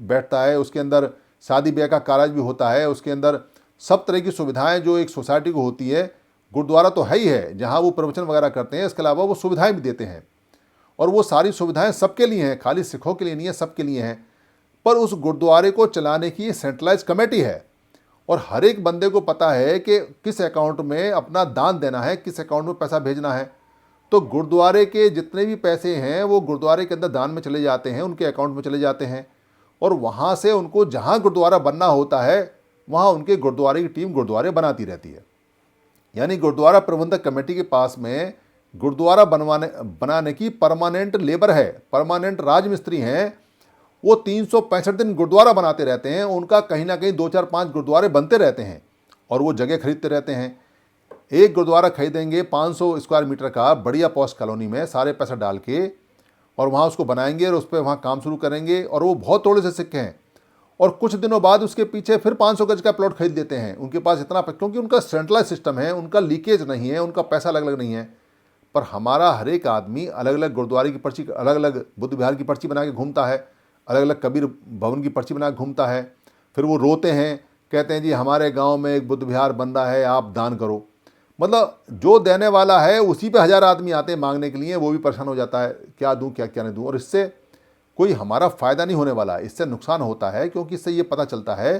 बैठता है, उसके अंदर शादी ब्याह का कारज भी होता है, उसके अंदर सब तरह की सुविधाएं जो एक सोसाइटी को होती है। गुरुद्वारा तो है ही है जहाँ वो प्रवचन वगैरह करते हैं, इसके अलावा वो सुविधाएं भी देते हैं और वो सारी सुविधाएं सबके लिए हैं, खाली सिखों के लिए नहीं है, सबके लिए हैं। पर उस गुरुद्वारे को चलाने की सेंट्रलाइज कमेटी है और हर एक बंदे को पता है कि किस अकाउंट में अपना दान देना है, किस अकाउंट में पैसा भेजना है। तो गुरुद्वारे के जितने भी पैसे हैं वो गुरुद्वारे के अंदर दान में चले जाते हैं, उनके अकाउंट में चले जाते हैं और वहाँ से उनको जहाँ गुरुद्वारा बनना होता है वहाँ उनके गुरुद्वारे की टीम गुरुद्वारे बनाती रहती है। यानी गुरुद्वारा प्रबंधक कमेटी के पास में गुरुद्वारा बनाने की परमानेंट लेबर है, परमानेंट राजमिस्त्री हैं। वो 365 दिन गुरुद्वारा बनाते रहते हैं, उनका कहीं ना कहीं 2 4 5 गुरुद्वारे बनते रहते हैं और वो जगह खरीदते रहते हैं। एक गुरुद्वारा खरीदेंगे 500 स्क्वायर मीटर का बढ़िया पॉश कॉलोनी में, सारे पैसा डाल के, और वहाँ उसको बनाएंगे और उस पर वहाँ काम शुरू करेंगे और वो बहुत थोड़े से सिक्के हैं और कुछ दिनों बाद उसके पीछे फिर 500 गज का प्लॉट खरीद देते हैं। उनके पास इतना, क्योंकि उनका सेंट्रलाइज सिस्टम है, उनका लीकेज नहीं है, उनका पैसा अलग अलग नहीं है। पर हमारा हर एक आदमी अलग अलग गुरुद्वारे की पर्ची, अलग अलग बुद्ध विहार की पर्ची बना के घूमता है, अलग अलग कबीर भवन की पर्ची बना के घूमता है। फिर वो रोते हैं, कहते हैं जी हमारे गांव में एक बुद्ध विहार बन रहा है, आप दान करो। मतलब जो देने वाला है उसी पे 1000 आदमी आते हैं मांगने के लिए, वो भी परेशान हो जाता है क्या दूं क्या क्या नहीं दूं। और इससे कोई हमारा फ़ायदा नहीं होने वाला, इससे नुकसान होता है, क्योंकि इससे ये पता चलता है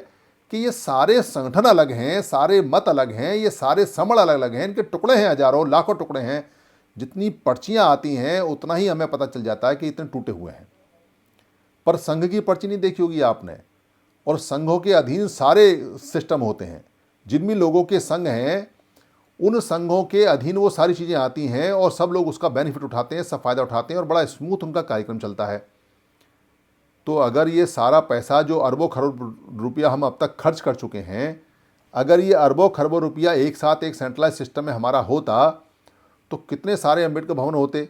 कि ये सारे संगठन अलग हैं, सारे मत अलग हैं, ये सारे समण अलग अलग हैं, इनके टुकड़े हैं, हजारों लाखों टुकड़े हैं। जितनी पर्चियाँ आती हैं उतना ही हमें पता चल जाता है कि इतने टूटे हुए हैं। पर संघ की पर्ची नहीं देखी होगी आपने, और संघों के अधीन सारे सिस्टम होते हैं। जिनमें लोगों के संघ हैं उन संघों के अधीन वो सारी चीज़ें आती हैं और सब लोग उसका बेनिफिट उठाते हैं, सब फायदा उठाते हैं और बड़ा स्मूथ उनका कार्यक्रम चलता है। तो अगर ये सारा पैसा जो अरबों खरबों रुपया हम अब तक खर्च कर चुके हैं, अगर ये अरबों खरबों रुपया एक साथ एक सेंट्रलाइज सिस्टम में हमारा होता तो कितने सारे अम्बेडकर भवन होते।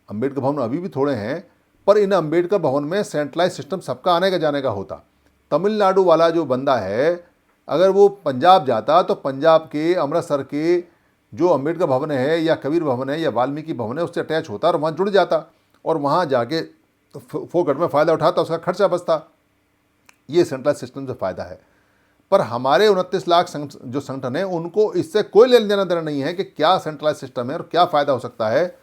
अम्बेडकर भवन अभी भी थोड़े हैं, पर इन अम्बेडकर भवन में सेंट्रलाइज सिस्टम सबका आने का जाने का होता। तमिलनाडु वाला जो बंदा है, अगर वो पंजाब जाता तो पंजाब के अमृतसर के जो अम्बेडकर भवन है या कबीर भवन है या वाल्मीकि भवन है उससे अटैच होता और वहाँ जुड़ जाता और वहाँ जाके फोकट में फ़ायदा उठाता, उसका खर्चा बचता। ये सेंट्रलाइज सिस्टम से फ़ायदा है। पर हमारे 29 लाख जो संगठन है उनको इससे कोई लेना देना नहीं है कि क्या सेंट्रलाइज सिस्टम है और क्या फ़ायदा हो सकता है।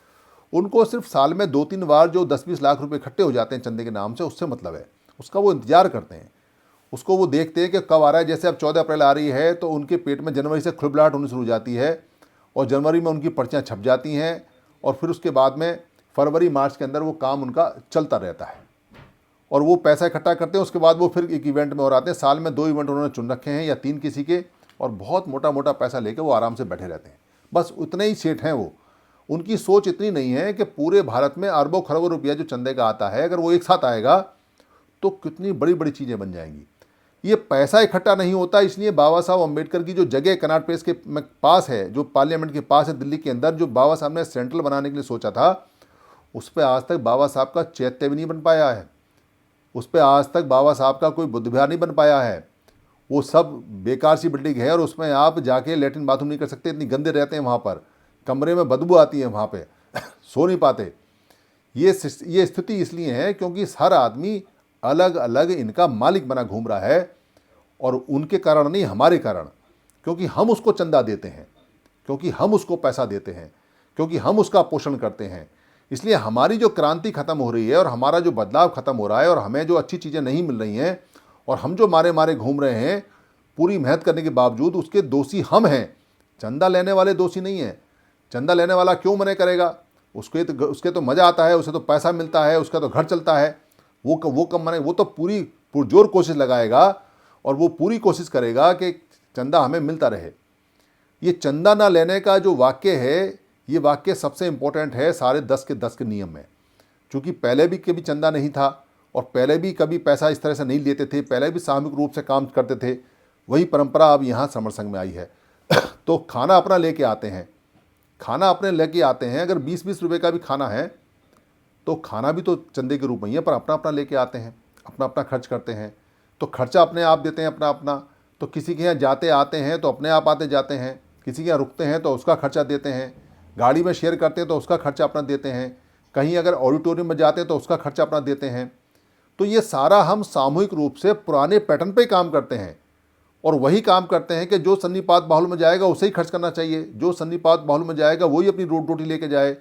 उनको सिर्फ साल में 2-3 बार जो 10-20 लाख रुपए इकट्ठे हो जाते हैं चंदे के नाम से, उससे मतलब है। उसका वो इंतजार करते हैं, उसको वो देखते हैं कि कब आ रहा है। जैसे अब 14 अप्रैल आ रही है तो उनके पेट में जनवरी से खुलबुलाहट होनी शुरू हो जाती है और जनवरी में उनकी पर्चियाँ छप जाती हैं और फिर उसके बाद में फरवरी मार्च के अंदर वो काम उनका चलता रहता है और वो पैसा इकट्ठा करते हैं। उसके बाद वो फिर एक इवेंट में और आते हैं। साल में 2 इवेंट उन्होंने चुन रखे हैं या 3 किसी के, और बहुत मोटा मोटा पैसा लेके वो आराम से बैठे रहते हैं। बस उतने ही सेठ हैं वो। उनकी सोच इतनी नहीं है कि पूरे भारत में अरबों खरबों रुपया जो चंदे का आता है, अगर वो एक साथ आएगा तो कितनी बड़ी बड़ी चीज़ें बन जाएंगी। ये पैसा इकट्ठा नहीं होता, इसलिए बाबा साहब अम्बेडकर की जो जगह कनॉट प्लेस के पास है, जो पार्लियामेंट के पास है दिल्ली के अंदर, जो बाबा साहब ने सेंट्रल बनाने के लिए सोचा था, उस पर आज तक बाबा साहब का चैत्य भी नहीं बन पाया है। उस पर आज तक बाबा साहब का कोई बुद्ध विहार नहीं बन पाया है। वो सब बेकार सी बिल्डिंग है और उसमें आप जाके लेटरिन बाथरूम नहीं कर सकते, इतनी गंदे रहते हैं वहाँ पर, कमरे में बदबू आती है वहाँ पे सो नहीं पाते। ये स्थिति इसलिए है क्योंकि हर आदमी अलग अलग इनका मालिक बना घूम रहा है, और उनके कारण नहीं, हमारे कारण, क्योंकि हम उसको चंदा देते हैं, क्योंकि हम उसको पैसा देते हैं, क्योंकि हम उसका पोषण करते हैं। इसलिए हमारी जो क्रांति खत्म हो रही है और हमारा जो बदलाव खत्म हो रहा है और हमें जो अच्छी चीज़ें नहीं मिल रही हैं और हम जो मारे मारे घूम रहे हैं पूरी मेहनत करने के बावजूद, उसके दोषी हम हैं। चंदा लेने वाले दोषी नहीं हैं। चंदा लेने वाला क्यों मने करेगा? उसके तो मज़ा आता है, उसे तो पैसा मिलता है, उसका तो घर चलता है, वो कम मने, वो तो पूरी पुरजोर कोशिश लगाएगा और वो पूरी कोशिश करेगा कि चंदा हमें मिलता रहे। ये चंदा ना लेने का जो वाक्य है, ये वाक्य सबसे इम्पोर्टेंट है सारे 10 के 10 के नियम में। चूँकि पहले भी कभी चंदा नहीं था, और पहले भी कभी पैसा इस तरह से नहीं लेते थे, पहले भी सामूहिक रूप से काम करते थे। वही परंपरा अब यहाँ समर संघ में आई है। तो खाना अपना लेके आते हैं, खाना अपने लेके आते हैं। अगर 20-20 रुपये का भी खाना है तो खाना भी तो चंदे के रूप में ही है, पर अपना अपना लेके आते हैं, अपना अपना खर्च करते हैं। तो खर्चा अपने आप देते हैं अपना अपना। तो किसी के यहाँ जाते आते हैं तो अपने आप आते जाते हैं, किसी के यहाँ रुकते हैं तो उसका खर्चा देते हैं, गाड़ी में शेयर करते हैं तो उसका खर्चा अपना देते हैं, कहीं अगर ऑडिटोरियम में जाते हैं तो उसका खर्चा अपना देते हैं। तो ये सारा हम सामूहिक रूप से पुराने पैटर्न पे काम करते हैं और वही काम करते हैं कि जो सन्नीपात बाहुल में जाएगा उसे ही खर्च करना चाहिए, जो सन्नीपात बाहुल में जाएगा वही अपनी रोटी लेके जाए।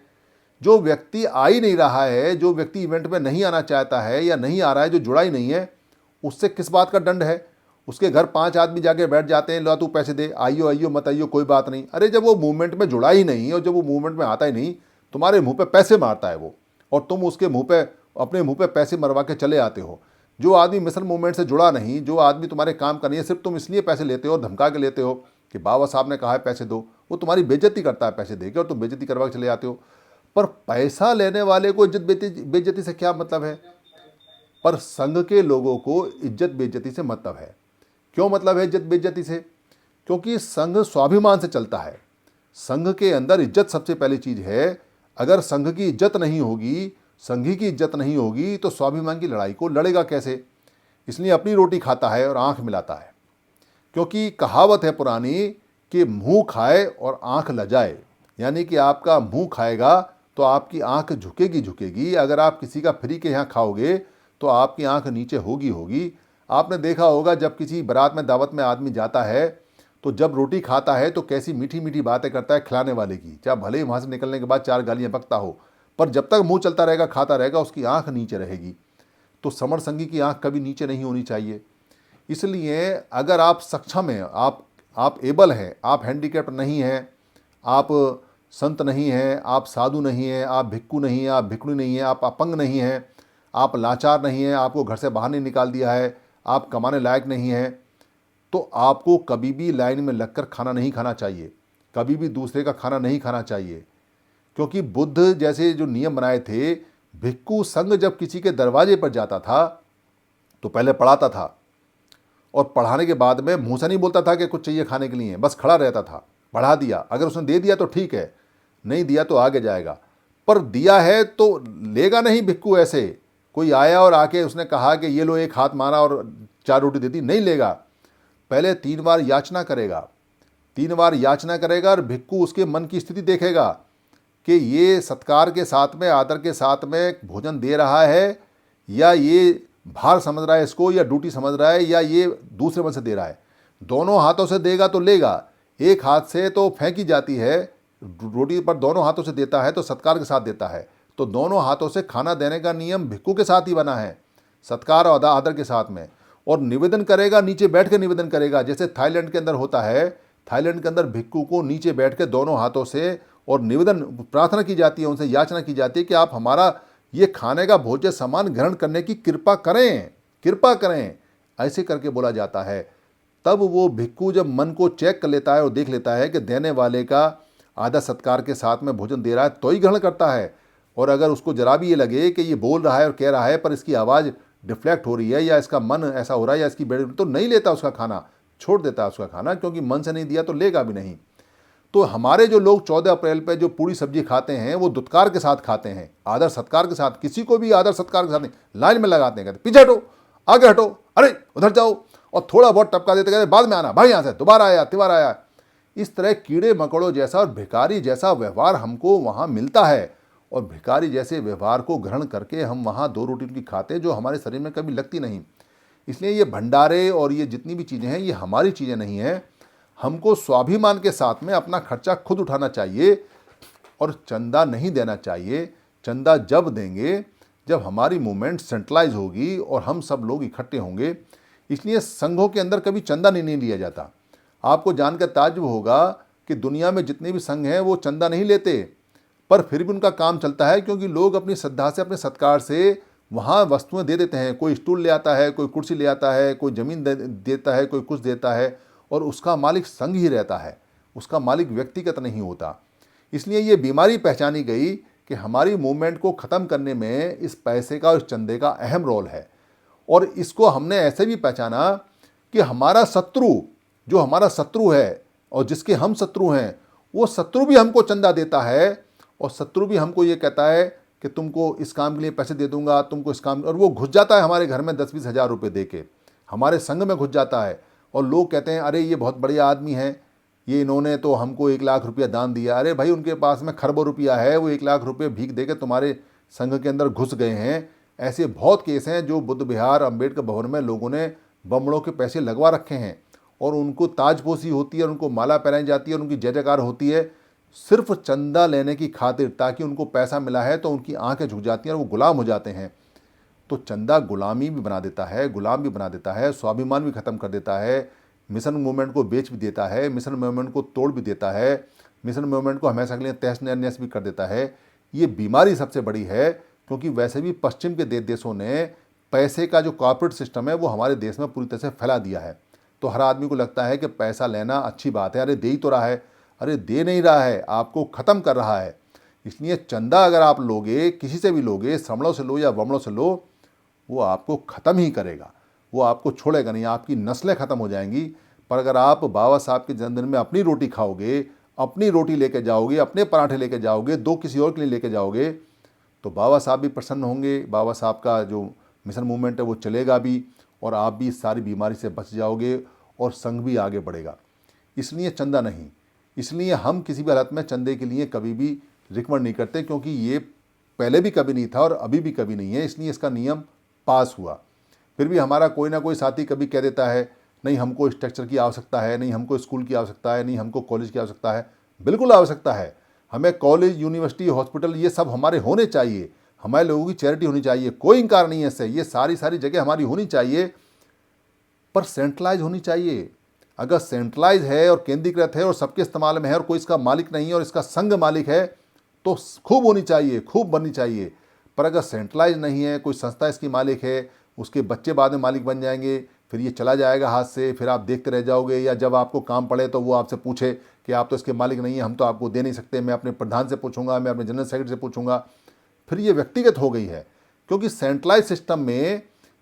जो व्यक्ति आ ही नहीं रहा है, जो व्यक्ति इवेंट में नहीं आना चाहता है या नहीं आ रहा है, जो जुड़ा ही नहीं है, उससे किस बात का दंड है? उसके घर 5 आदमी जाके बैठ जाते हैं, लो तू पैसे दे, आइयो आइयो मत आइयो कोई बात नहीं। अरे जब वो मूवमेंट में जुड़ा ही नहीं और जब वो मूवमेंट में आता ही नहीं, तुम्हारे मुंह पे पैसे मारता है वो, और तुम उसके मुंह पे अपने मुंह पे पैसे मरवा के चले आते हो। जो आदमी मिशन मूवमेंट से जुड़ा नहीं, जो आदमी तुम्हारे काम का नहीं है, सिर्फ तुम इसलिए पैसे लेते हो और धमका के लेते हो कि बाबा साहब ने कहा है पैसे दो, वो तुम्हारी बेइज्जती करता है पैसे देके और तुम बेइज्जती करवा के चले आते हो। पर पैसा लेने वाले को इज्जत बेइज्जती से क्या मतलब है? पर संघ के लोगों को इज्जत बेइज्जती से मतलब है। क्यों मतलब है इज्जत बेइज्जती से? क्योंकि संघ स्वाभिमान से चलता है। संघ के अंदर इज्जत सबसे पहली चीज है। अगर संघ की इज्जत नहीं होगी, संघी की इज्जत नहीं होगी, तो स्वाभिमान की लड़ाई को लड़ेगा कैसे? इसलिए अपनी रोटी खाता है और आंख मिलाता है। क्योंकि कहावत है पुरानी कि मुंह खाए और आंख लजाए, यानी कि आपका मुंह खाएगा तो आपकी आंख झुकेगी झुकेगी। अगर आप किसी का फ्री के यहाँ खाओगे तो आपकी आंख नीचे होगी होगी। आपने देखा होगा जब किसी बारात में दावत में आदमी जाता है तो जब रोटी खाता है तो कैसी मीठी मीठी बातें करता है खिलाने वाले की, चाहे भले ही वहाँ से निकलने के बाद 4 गालियाँ बकता हो, पर जब तक मुंह चलता रहेगा खाता रहेगा उसकी आंख नीचे रहेगी। तो समर संघी की आंख कभी नीचे नहीं होनी चाहिए। इसलिए अगर आप सक्षम हैं, आप एबल हैं, आप हैंडीकैप्ड नहीं हैं, आप संत नहीं हैं, आप साधु नहीं हैं, आप भिक्खू नहीं हैं, आप भिक्षुणी नहीं हैं, आप अपंग नहीं हैं, आप लाचार नहीं हैं, आपको घर से बाहर नहीं निकाल दिया है, आप कमाने लायक नहीं हैं, तो आपको कभी भी लाइन में लगकर खाना नहीं खाना चाहिए, कभी भी दूसरे का खाना नहीं खाना चाहिए। क्योंकि बुद्ध जैसे जो नियम बनाए थे, भिक्खु संघ जब किसी के दरवाजे पर जाता था तो पहले पढ़ाता था और पढ़ाने के बाद में मुंह से नहीं बोलता था कि कुछ चाहिए खाने के लिए, बस खड़ा रहता था। पढ़ा दिया, अगर उसने दे दिया तो ठीक है, नहीं दिया तो आगे जाएगा, पर दिया है तो लेगा नहीं भिक्खु। ऐसे कोई आया और आके उसने कहा कि ये लो, एक हाथ मारा और 4 रोटी दे दी, नहीं लेगा। पहले 3 बार याचना करेगा, 3 बार याचना करेगा और भिक्खु उसके मन की स्थिति देखेगा कि ये सत्कार के साथ में, आदर के साथ में भोजन दे रहा है या ये भार समझ रहा है इसको, या ड्यूटी समझ रहा है, या ये दूसरे मन से दे रहा है। दोनों हाथों से देगा तो लेगा, एक हाथ से तो फेंकी जाती है रोटी, पर दोनों हाथों से देता है तो सत्कार के साथ देता है। तो दोनों हाथों से खाना देने का नियम भिक्खु के साथ ही बना है, सत्कार और आदर के साथ में। और निवेदन करेगा, नीचे बैठ के निवेदन करेगा, जैसे थाईलैंड के अंदर होता है। थाईलैंड के अंदर भिक्खु को नीचे बैठ के दोनों हाथों से और निवेदन प्रार्थना की जाती है, उनसे याचना की जाती है कि आप हमारा ये खाने का भोज्य सामान ग्रहण करने की कृपा करें, कृपा करें, ऐसे करके बोला जाता है। तब वो भिक्खु जब मन को चेक कर लेता है और देख लेता है कि देने वाले का आदर सत्कार के साथ में भोजन दे रहा है तो ही ग्रहण करता है। और अगर उसको जरा भी ये लगे कि ये बोल रहा है और कह रहा है पर इसकी आवाज़ डिफ्लेक्ट हो रही है या इसका मन ऐसा हो रहा है या इसकी बेड़, तो नहीं लेता उसका खाना, छोड़ देता है उसका खाना, क्योंकि मन से नहीं दिया तो लेगा भी नहीं। तो हमारे जो लोग 14 अप्रैल पे जो पूरी सब्जी खाते हैं वो दुत्कार के साथ खाते हैं, आदर सत्कार के साथ। किसी को भी आदर सत्कार के साथ नहीं, लाइन में लगाते हैं, कहते पीछे हटो, आगे हटो, अरे उधर जाओ, और थोड़ा बहुत टपका देते, कहते बाद में आना भाई, यहाँ से दोबारा आया, तिबारा आया। इस तरह कीड़े मकोड़ों जैसा और भिखारी जैसा व्यवहार हमको वहाँ मिलता है, और भिखारी जैसे व्यवहार को ग्रहण करके हम वहाँ 2 रोटी की खाते हैं जो हमारे शरीर में कभी लगती नहीं। इसलिए ये भंडारे और ये जितनी भी चीज़ें हैं ये हमारी चीज़ें नहीं हैं। हमको स्वाभिमान के साथ में अपना खर्चा खुद उठाना चाहिए और चंदा नहीं देना चाहिए। चंदा जब देंगे जब हमारी मूवमेंट सेंट्रलाइज होगी और हम सब लोग इकट्ठे होंगे। इसलिए संघों के अंदर कभी चंदा नहीं लिया जाता। आपको जानकर ताज्जुब होगा कि दुनिया में जितने भी संघ हैं वो चंदा नहीं लेते, पर फिर भी उनका काम चलता है, क्योंकि लोग अपनी श्रद्धा से, अपने सत्कार से वहाँ वस्तुएं दे देते हैं। कोई स्टूल ले आता है, कोई कुर्सी ले आता है, कोई ज़मीन देता है, कोई कुछ देता है, और उसका मालिक संघ ही रहता है, उसका मालिक व्यक्तिगत नहीं होता। इसलिए ये बीमारी पहचानी गई कि हमारी मूवमेंट को ख़त्म करने में इस पैसे का और इस चंदे का अहम रोल है। और इसको हमने ऐसे भी पहचाना कि हमारा शत्रु, जो हमारा शत्रु है और जिसके हम शत्रु हैं, वो शत्रु भी हमको चंदा देता है और शत्रु भी हमको ये कहता है कि तुमको इस काम के लिए पैसे दे दूंगा, तुमको इस काम, और वो घुस जाता है हमारे घर में 10-20 हज़ार रुपये दे के, हमारे संघ में घुस जाता है। और लोग कहते हैं अरे ये बहुत बढ़िया आदमी है, ये इन्होंने तो हमको 1 लाख रुपया दान दिया। अरे भाई, उनके पास में खरबों रुपया है, वो 1 लाख रुपये भीख दे के तुम्हारे संघ के अंदर घुस गए हैं। ऐसे बहुत केस हैं जो बुद्ध विहार, अम्बेडकर भवन में लोगों ने बमड़ों के पैसे लगवा रखे हैं और उनको ताजपोशी होती है, उनको माला पहनाई जाती है, उनकी जय जयकार होती है, सिर्फ चंदा लेने की खातिर, ताकि उनको पैसा मिला है तो उनकी आंखें झुक जाती हैं और वो गुलाम हो जाते हैं। तो चंदा गुलामी भी बना देता है, गुलाम भी बना देता है, स्वाभिमान भी ख़त्म कर देता है, मिशन मूवमेंट को बेच भी देता है, मिशन मूवमेंट को तोड़ भी देता है, मिशन मूवमेंट को हमेशा के लिए तहस नहस भी कर देता है। ये बीमारी सबसे बड़ी है, क्योंकि वैसे भी पश्चिम के देशों ने पैसे का जो कॉर्पोरेट सिस्टम है वो हमारे देश में पूरी तरह से फैला दिया है। तो हर आदमी को लगता है कि पैसा लेना अच्छी बात है, अरे दे ही तो रहा है, अरे दे नहीं रहा है, आपको ख़त्म कर रहा है। इसलिए चंदा अगर आप लोगे, किसी से भी लोगे, श्रमणों से लो या वमड़ों से लो, वो आपको ख़त्म ही करेगा, वो आपको छोड़ेगा नहीं, आपकी नस्लें ख़त्म हो जाएंगी। पर अगर आप बाबा साहब के जन्मदिन में अपनी रोटी खाओगे, अपनी रोटी लेके जाओगे, अपने पराठे लेके जाओगे, 2 किसी और के लिए लेके जाओगे, तो बाबा साहब भी प्रसन्न होंगे, बाबा साहब का जो मिशन मूवमेंट है वो चलेगा भी, और आप भी इस सारी बीमारी से बच जाओगे और संघ भी आगे बढ़ेगा। इसलिए चंदा नहीं, इसलिए हम किसी भी हालत में चंदे के लिए कभी भी रिकमेंड नहीं करते, क्योंकि ये पहले भी कभी नहीं था और अभी भी कभी नहीं है, इसलिए इसका नियम पास हुआ। फिर भी हमारा कोई ना कोई साथी कभी कह देता है नहीं हमको स्ट्रक्चर की आवश्यकता है, नहीं हमको स्कूल की आवश्यकता है, नहीं हमको कॉलेज की आवश्यकता है। बिल्कुल आवश्यकता है, हमें कॉलेज, यूनिवर्सिटी, हॉस्पिटल ये सब हमारे होने चाहिए, हमारे लोगों की चैरिटी होनी चाहिए, कोई इनकार नहीं है इससे, ये सारी जगह हमारी होनी चाहिए, पर सेंट्रलाइज होनी चाहिए। अगर सेंट्रलाइज है और केंद्रीकृत है और सबके इस्तेमाल में है और कोई इसका मालिक नहीं है और इसका संघ मालिक है, तो खूब होनी चाहिए, खूब बननी चाहिए। पर अगर सेंट्रलाइज नहीं है, कोई संस्था इसकी मालिक है, उसके बच्चे बाद में मालिक बन जाएंगे, फिर ये चला जाएगा हाथ से, फिर आप देखते रह जाओगे, या जब आपको काम पड़े तो वो आपसे पूछे कि आप तो इसके मालिक नहीं है, हम तो आपको दे नहीं सकते, मैं अपने प्रधान से पूछूंगा, मैं अपने जनरल सेक्रेटरी से पूछूंगा। फिर ये व्यक्तिगत हो गई है, क्योंकि सेंट्रलाइज सिस्टम में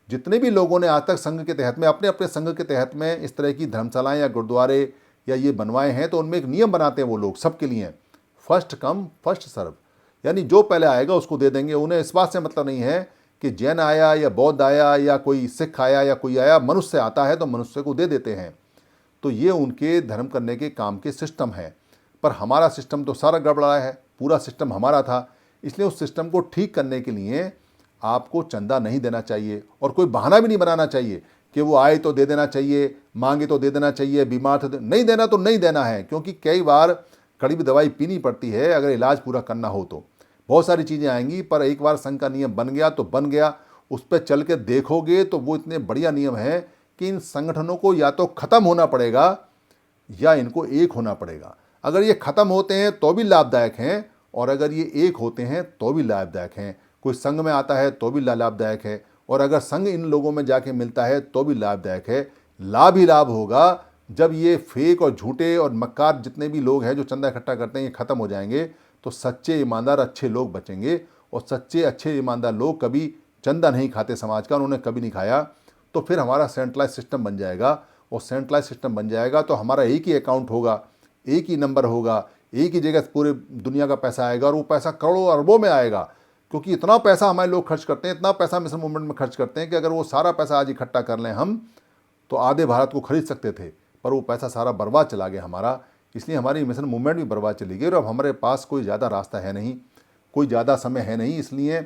जितने भी लोगों ने आज तक संघ के तहत में, अपने अपने संघ के तहत में इस तरह की धर्मशालाएं या गुरुद्वारे या ये बनवाए हैं, तो उनमें एक नियम बनाते हैं वो लोग सबके लिए, फर्स्ट कम फर्स्ट सर्व, यानी जो पहले आएगा उसको दे देंगे। उन्हें इस बात से मतलब नहीं है कि जैन आया या बौद्ध आया या कोई सिख आया या कोई आया, मनुष्य आता है तो मनुष्य को दे देते हैं। तो ये उनके धर्म करने के काम के सिस्टम है। पर हमारा सिस्टम तो सारा गड़बड़ा है, पूरा सिस्टम हमारा था, इसलिए उस सिस्टम को ठीक करने के लिए आपको चंदा नहीं देना चाहिए और कोई बहाना भी नहीं बनाना चाहिए कि वो आए तो दे देना चाहिए, मांगे तो दे देना चाहिए, बीमार तो नहीं देना तो नहीं देना है, क्योंकि कई बार कड़वी दवाई पीनी पड़ती है अगर इलाज पूरा करना हो तो। बहुत सारी चीज़ें आएंगी, पर एक बार संघ का नियम बन गया तो बन गया, उस पर चल के देखोगे तो वो इतने बढ़िया नियम है कि इन संगठनों को या तो ख़त्म होना पड़ेगा या इनको एक होना पड़ेगा। अगर ये ख़त्म होते हैं तो भी लाभदायक हैं, और अगर ये एक होते हैं तो भी लाभदायक हैं। कोई संघ में आता है तो भी लाभदायक है, और अगर संघ इन लोगों में जाके मिलता है तो भी लाभदायक है। लाभ ही लाभ होगा जब ये फेक और झूठे और मक्कार जितने भी लोग हैं जो चंदा इकट्ठा करते हैं ये ख़त्म हो जाएंगे, तो सच्चे ईमानदार अच्छे लोग बचेंगे। और सच्चे अच्छे ईमानदार लोग कभी चंदा नहीं खाते समाज का, उन्होंने कभी नहीं खाया। तो फिर हमारा सेंट्रलाइज सिस्टम बन जाएगा, और सेंट्रलाइज सिस्टम बन जाएगा तो हमारा एक ही अकाउंट होगा, एक ही नंबर होगा, एक ही जगह पूरे दुनिया का पैसा आएगा, और वो पैसा करोड़ों अरबों में आएगा। क्योंकि इतना पैसा हमारे लोग खर्च करते हैं, इतना पैसा मिशन मूवमेंट में खर्च करते हैं कि अगर वो सारा पैसा आज इकट्ठा कर लें हम, तो आधे भारत को खरीद सकते थे, पर वो पैसा सारा बर्बाद चला गया हमारा। इसलिए हमारी मिशन मूवमेंट भी बर्बाद चली गई, और अब हमारे पास कोई ज़्यादा रास्ता है नहीं, कोई ज़्यादा समय है नहीं। इसलिए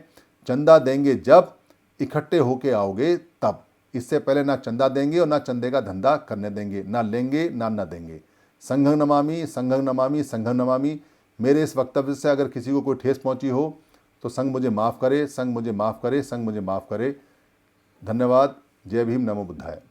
चंदा देंगे जब इकट्ठे होके आओगे तब, इससे पहले ना चंदा देंगे और ना चंदे का धंधा करने देंगे, ना लेंगे ना देंगे। संघं नमामि संघं नमामि संघं नमामि। मेरे इस वक्तव्य से अगर किसी को कोई ठेस पहुंची हो तो संघ मुझे माफ़ करे, संघ मुझे माफ़ करे, संघ मुझे माफ़ करे। धन्यवाद। जय भीम, नमो बुद्धाय।